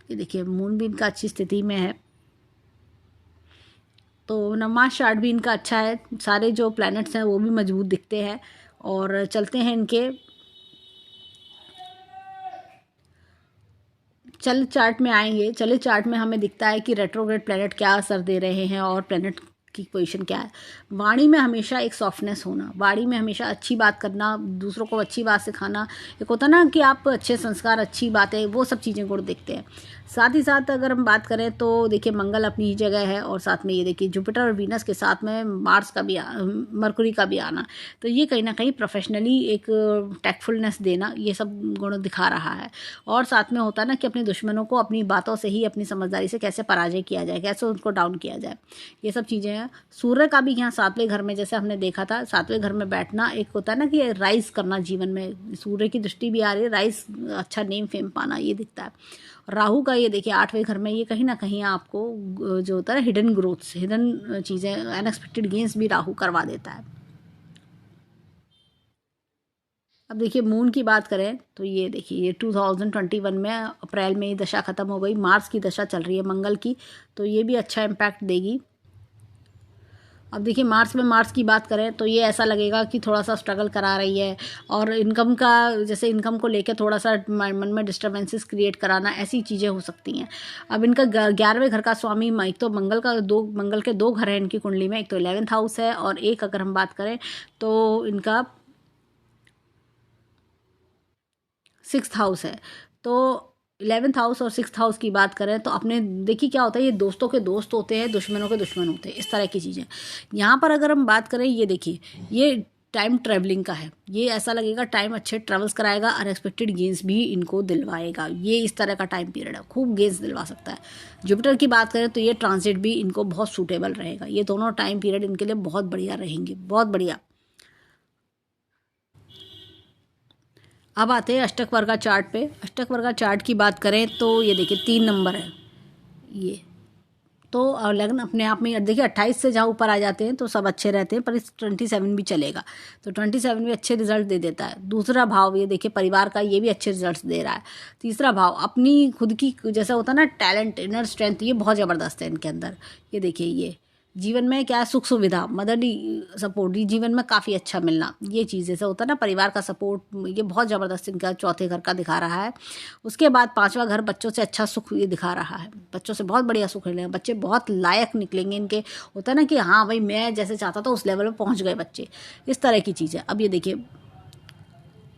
ये देखिए मून भी इनका अच्छी स्थिति में है, तो नवमांश चार्ट भी इनका अच्छा है, सारे जो प्लैनेट्स हैं वो भी मजबूत दिखते हैं। और चलते हैं इनके चल चार्ट में आएंगे। चले चार्ट में हमें दिखता है कि रेट्रोग्रेड प्लैनेट क्या असर दे रहे हैं और प्लैनेट की पोजीशन क्या है। वाणी में हमेशा एक सॉफ्टनेस होना, वाणी में हमेशा अच्छी बात करना, दूसरों को अच्छी बात सिखाना, एक होता ना कि आप अच्छे संस्कार, अच्छी बातें, वो सब चीज़ें को देखते हैं। साथ ही साथ अगर हम बात करें तो देखिए मंगल अपनी ही जगह है, और साथ में ये देखिए जुपिटर और वीनस के साथ में मार्स का भी मरकुरी का भी आना, तो ये कहीं ना कहीं प्रोफेशनली एक टैक्टफुलनेस देना, ये सब गुण दिखा रहा है। और साथ में होता है ना कि अपने दुश्मनों को अपनी बातों से ही, अपनी समझदारी से कैसे पराजय किया जाए, कैसे उनको डाउन किया जाए, ये सब चीज़ें हैं। सूर्य का भी यहाँ 7वें घर में, जैसे हमने देखा था 7वें घर में बैठना, एक होता है ना कि राइज करना जीवन में, सूर्य की दृष्टि भी आ रही है, राइज, अच्छा नेम फेम पाना, ये दिखता है। राहु का ये देखिए 8वें घर में, ये कहीं ना कहीं आपको जो होता है हिडन ग्रोथ्स, हिडन चीज़ें, अनएक्सपेक्टेड गेन्स भी राहु करवा देता है। अब देखिए मून की बात करें तो ये देखिए ये 2021 में अप्रैल में ये दशा खत्म हो गई, मार्स की दशा चल रही है मंगल की, तो ये भी अच्छा इम्पैक्ट देगी। अब देखिए मार्स की बात करें तो ये ऐसा लगेगा कि थोड़ा सा स्ट्रगल करा रही है, और इनकम का, जैसे इनकम को लेकर थोड़ा सा मन में डिस्टर्बेंसेस क्रिएट कराना, ऐसी चीज़ें हो सकती हैं। अब इनका 11वें घर का स्वामी, एक तो मंगल के 2 घर हैं इनकी कुंडली में, एक तो 11th हाउस है, और एक अगर हम बात करें तो इनका 6th हाउस है। तो 11th हाउस और 6th हाउस की बात करें तो अपने देखिए क्या होता है, ये दोस्तों के दोस्त होते हैं, दुश्मनों के दुश्मन होते हैं, इस तरह की चीज़ें। यहाँ पर अगर हम बात करें, ये देखिए ये टाइम ट्रैवलिंग का है, ये ऐसा लगेगा टाइम अच्छे ट्रैवल्स कराएगा, अनएक्सपेक्टेड गेंस भी इनको दिलवाएगा, ये इस तरह का टाइम पीरियड है, खूब गेंस दिलवा सकता है। जुपिटर की बात करें तो ये ट्रांजिट भी इनको बहुत सूटेबल रहेगा, ये दोनों टाइम पीरियड इनके लिए बहुत बढ़िया रहेंगे, बहुत बढ़िया। अब आते हैं अष्टक वर्गा चार्ट पे। अष्टक वर्गा चार्ट की बात करें तो ये देखिए 3 नंबर है ये, तो लग्न अपने आप में देखिए 28 से जहाँ ऊपर आ जाते हैं तो सब अच्छे रहते हैं, पर इस 27 भी चलेगा, तो 27 भी अच्छे रिजल्ट दे देता है। दूसरा भाव ये देखिए परिवार का, ये भी अच्छे रिजल्ट्स दे रहा है। तीसरा भाव अपनी खुद की, जैसा होता है ना टैलेंट, इनर स्ट्रेंथ, ये बहुत ज़बरदस्त है इनके अंदर। ये देखिए ये जीवन में क्या है, सुख सुविधा, मदरली सपोर्ट, ये जीवन में काफ़ी अच्छा मिलना, ये चीज़ जैसे होता है ना परिवार का सपोर्ट, ये बहुत ज़बरदस्त इनका 4थे घर का दिखा रहा है। उसके बाद 5वां घर बच्चों से अच्छा सुख ये दिखा रहा है, बच्चों से बहुत बढ़िया सुख मिलेगा, बच्चे बहुत लायक निकलेंगे इनके, होता है ना कि हाँ भाई मैं जैसे चाहता था उस लेवल पर पहुँच गए बच्चे, इस तरह की चीज़ है। अब ये देखिए,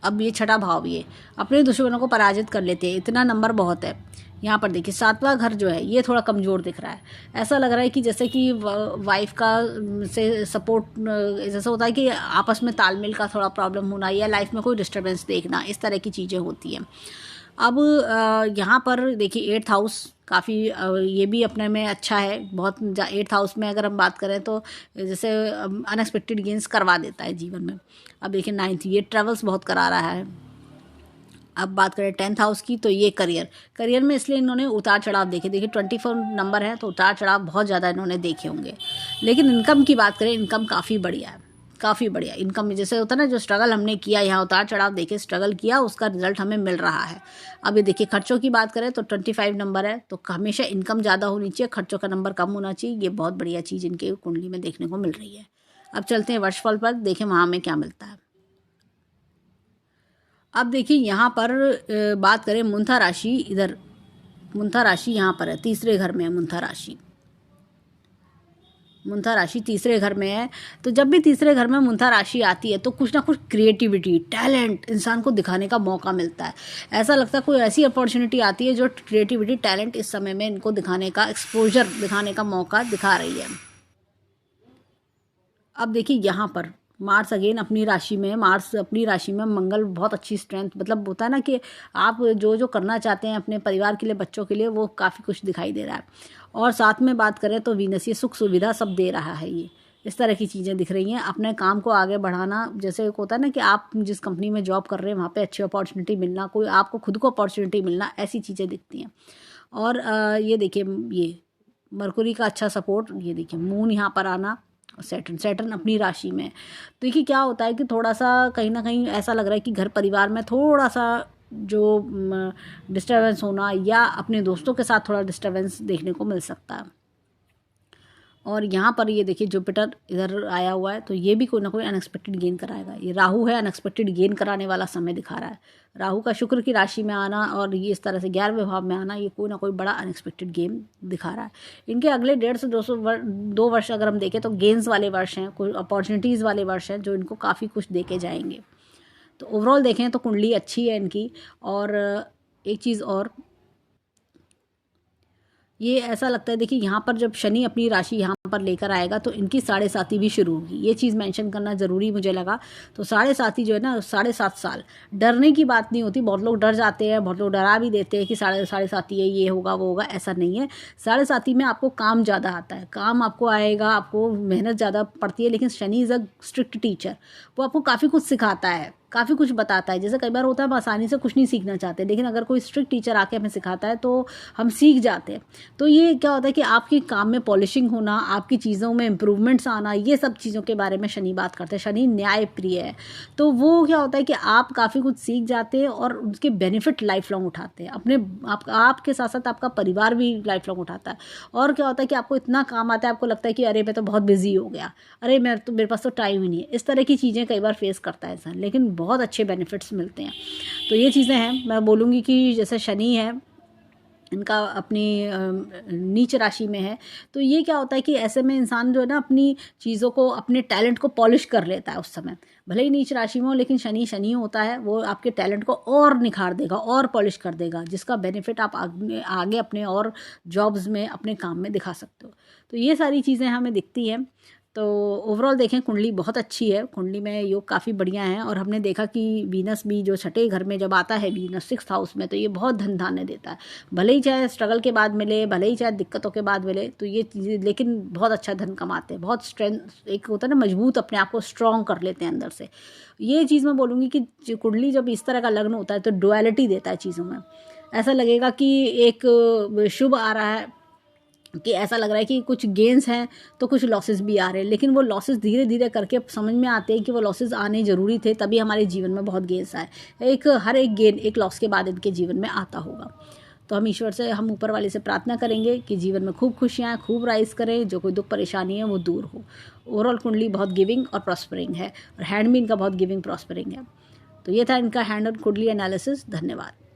अब ये 6ठा भाव, ये अपने दुश्मनों को पराजित कर लेते हैं, इतना नंबर बहुत है। यहाँ पर देखिए 7वां घर जो है ये थोड़ा कमज़ोर दिख रहा है, ऐसा लग रहा है कि जैसे कि वाइफ का से सपोर्ट, जैसा होता है कि आपस में तालमेल का थोड़ा प्रॉब्लम होना, या लाइफ में कोई डिस्टर्बेंस देखना, इस तरह की चीज़ें होती हैं। अब यहाँ पर देखिए 8th हाउस काफ़ी ये भी अपने में अच्छा है बहुत। 8th हाउस में अगर हम बात करें तो जैसे अनएक्सपेक्टेड गेंस करवा देता है जीवन में। अब देखिए 9th, ये ट्रेवल्स बहुत करा रहा है। अब बात करें 10th हाउस की तो ये करियर में इसलिए इन्होंने उतार चढ़ाव देखे, देखिए 24 नंबर है तो उतार चढ़ाव बहुत ज़्यादा इन्होंने देखे होंगे। लेकिन इनकम की बात करें, इनकम काफ़ी बढ़िया है, काफ़ी बढ़िया इनकम में, जैसे होता है ना जो स्ट्रगल हमने किया, यहाँ उतार चढ़ाव देखे स्ट्रगल किया, उसका रिजल्ट हमें मिल रहा है। अब ये देखिए खर्चों की बात करें तो 25 नंबर है, तो हमेशा इनकम ज़्यादा होनी चाहिए, खर्चों का नंबर कम होना चाहिए, ये बहुत बढ़िया चीज़ इनके कुंडली में देखने को मिल रही है। अब चलते हैं वर्षफल पर, देखें वहाँ में क्या मिलता है। अब देखिए यहाँ पर बात करें मुंथा राशि, इधर मुंथा राशि यहाँ पर है, तीसरे घर में है मुंथा राशि। मुंथा राशि तीसरे घर में है, तो जब भी तीसरे घर में मुंथा राशि आती है तो कुछ ना कुछ क्रिएटिविटी, टैलेंट इंसान को दिखाने का मौका मिलता है। ऐसा लगता है कोई ऐसी अपॉर्चुनिटी आती है जो क्रिएटिविटी, टैलेंट इस समय में इनको दिखाने का, एक्सपोजर दिखाने का मौका दिखा रही है। अब देखिए यहाँ पर मार्स अगेन अपनी राशि में है, मार्स अपनी राशि में, मंगल बहुत अच्छी स्ट्रेंथ, मतलब होता है ना कि आप जो जो करना चाहते हैं अपने परिवार के लिए, बच्चों के लिए, वो काफ़ी कुछ दिखाई दे रहा है। और साथ में बात करें तो वीनस, ये सुख सुविधा सब दे रहा है, ये इस तरह की चीज़ें दिख रही हैं। अपने काम को आगे बढ़ाना, जैसे एक होता है ना कि आप जिस कंपनी में जॉब कर रहे हैं वहाँ पे अच्छी अपॉर्चुनिटी मिलना, कोई आपको खुद को अपॉर्चुनिटी मिलना, ऐसी चीज़ें दिखती हैं। और ये देखिए ये मरकुरी का अच्छा सपोर्ट, ये देखिए मून यहाँ पर आना, सैटर्न अपनी राशि में। तो देखिए क्या होता है कि थोड़ा सा कहीं ना कहीं ऐसा लग रहा है कि घर परिवार में थोड़ा सा जो डिस्टर्बेंस होना, या अपने दोस्तों के साथ थोड़ा डिस्टर्बेंस देखने को मिल सकता है। और यहाँ पर ये देखिए जुपिटर इधर आया हुआ है, तो ये भी कोई ना कोई अनएक्सपेक्टेड गेन कराएगा। ये राहु है, अनएक्सपेक्टेड गेन कराने वाला समय दिखा रहा है। राहु का शुक्र की राशि में आना और ये इस तरह से 11वें भाव में आना, ये कोई ना कोई बड़ा अनएक्सपेक्टेड गेन दिखा रहा है। इनके अगले 1.5 से 2 वर्ष अगर हम देखें तो गेन्स वाले वर्ष हैं, कोई अपॉर्चुनिटीज़ वाले वर्ष हैं जो इनको काफ़ी कुछ दे के जाएंगे। तो ओवरऑल देखें तो कुंडली अच्छी है इनकी। और एक चीज़ और, ये ऐसा लगता है, देखिए यहाँ पर जब शनि अपनी राशि यहाँ पर लेकर आएगा तो इनकी 7.5 भी शुरू होगी। ये चीज़ मेंशन करना ज़रूरी मुझे लगा। तो 7.5 जो है ना, 7.5 साल, डरने की बात नहीं होती। बहुत लोग डर जाते हैं, बहुत लोग डरा भी देते हैं कि 7.5 है, ये होगा वो होगा, ऐसा नहीं है। 7.5 में आपको काम ज़्यादा आता है, काम आपको आएगा, आपको मेहनत ज़्यादा पड़ती है। लेकिन Shani is a strict teacher, वो आपको काफ़ी कुछ सिखाता है, काफ़ी कुछ बताता है। जैसे कई बार होता है हम आसानी से कुछ नहीं सीखना चाहते, लेकिन अगर कोई स्ट्रिक्ट टीचर आके हमें सिखाता है तो हम सीख जाते हैं। तो ये क्या होता है कि आपके काम में पॉलिशिंग होना, आपकी चीज़ों में इम्प्रूवमेंट्स आना, ये सब चीज़ों के बारे में शनि बात करते हैं। शनि न्याय प्रिय है, तो वो क्या होता है कि आप काफ़ी कुछ सीख जाते हैं और उसके बेनिफिट लाइफ लॉन्ग उठाते हैं। अपने आपके साथ साथ आपका परिवार भी लाइफ लॉन्ग उठाता है। और क्या होता है कि आपको इतना काम आता है, आपको लगता है कि अरे मैं तो बहुत बिजी हो गया, अरे मेरे पास तो टाइम ही नहीं है। इस तरह की चीज़ें कई बार फेस करता है इंसान, लेकिन बहुत अच्छे बेनिफिट्स मिलते हैं। तो ये चीज़ें हैं। मैं बोलूँगी कि जैसे शनि है इनका अपनी नीच राशि में है, तो ये क्या होता है कि ऐसे में इंसान जो है ना अपनी चीज़ों को, अपने टैलेंट को पॉलिश कर लेता है उस समय। भले ही नीच राशि में हो, लेकिन शनि होता है, वो आपके टैलेंट को और निखार देगा और पॉलिश कर देगा, जिसका बेनिफिट आप आगे अपने और जॉब्स में, अपने काम में दिखा सकते हो। तो ये सारी चीज़ें हमें दिखती हैं। तो ओवरऑल देखें कुंडली बहुत अच्छी है, कुंडली में योग काफ़ी बढ़िया है। और हमने देखा कि वीनस भी जो छठे घर में जब आता है, वीनस 6th हाउस में, तो ये बहुत धन धान्य देता है। भले ही चाहे स्ट्रगल के बाद मिले, भले ही चाहे दिक्कतों के बाद मिले, तो ये चीज़ें, लेकिन बहुत अच्छा धन कमाते हैं, बहुत स्ट्रेंथ, एक होता है ना मजबूत, अपने आप को स्ट्रॉन्ग कर लेते हैं अंदर से। ये चीज़ मैं बोलूँगी कि कुंडली जब इस तरह का लग्न होता है तो डुअलिटी देता है चीज़ों में। ऐसा लगेगा कि एक शुभ आ रहा है, कि ऐसा लग रहा है कि कुछ गेन्स हैं तो कुछ लॉसेस भी आ रहे हैं, लेकिन वो लॉसेस धीरे धीरे करके समझ में आते हैं कि वो लॉसेस आने ज़रूरी थे, तभी हमारे जीवन में बहुत गेन्स आए। हर एक गेन, एक लॉस के बाद इनके जीवन में आता होगा। तो हम ईश्वर से, हम ऊपर वाले से प्रार्थना करेंगे कि जीवन में खूब खुशियाँ, खूब राइज करें, जो कोई दुख परेशानी है वो दूर हो। ओवरऑल कुंडली बहुत गिविंग और प्रॉस्परिंग है, और हैंड भी इनका बहुत गिविंग प्रॉस्परिंग है। तो ये था इनका हैंड और कुंडली एनालिसिस। धन्यवाद।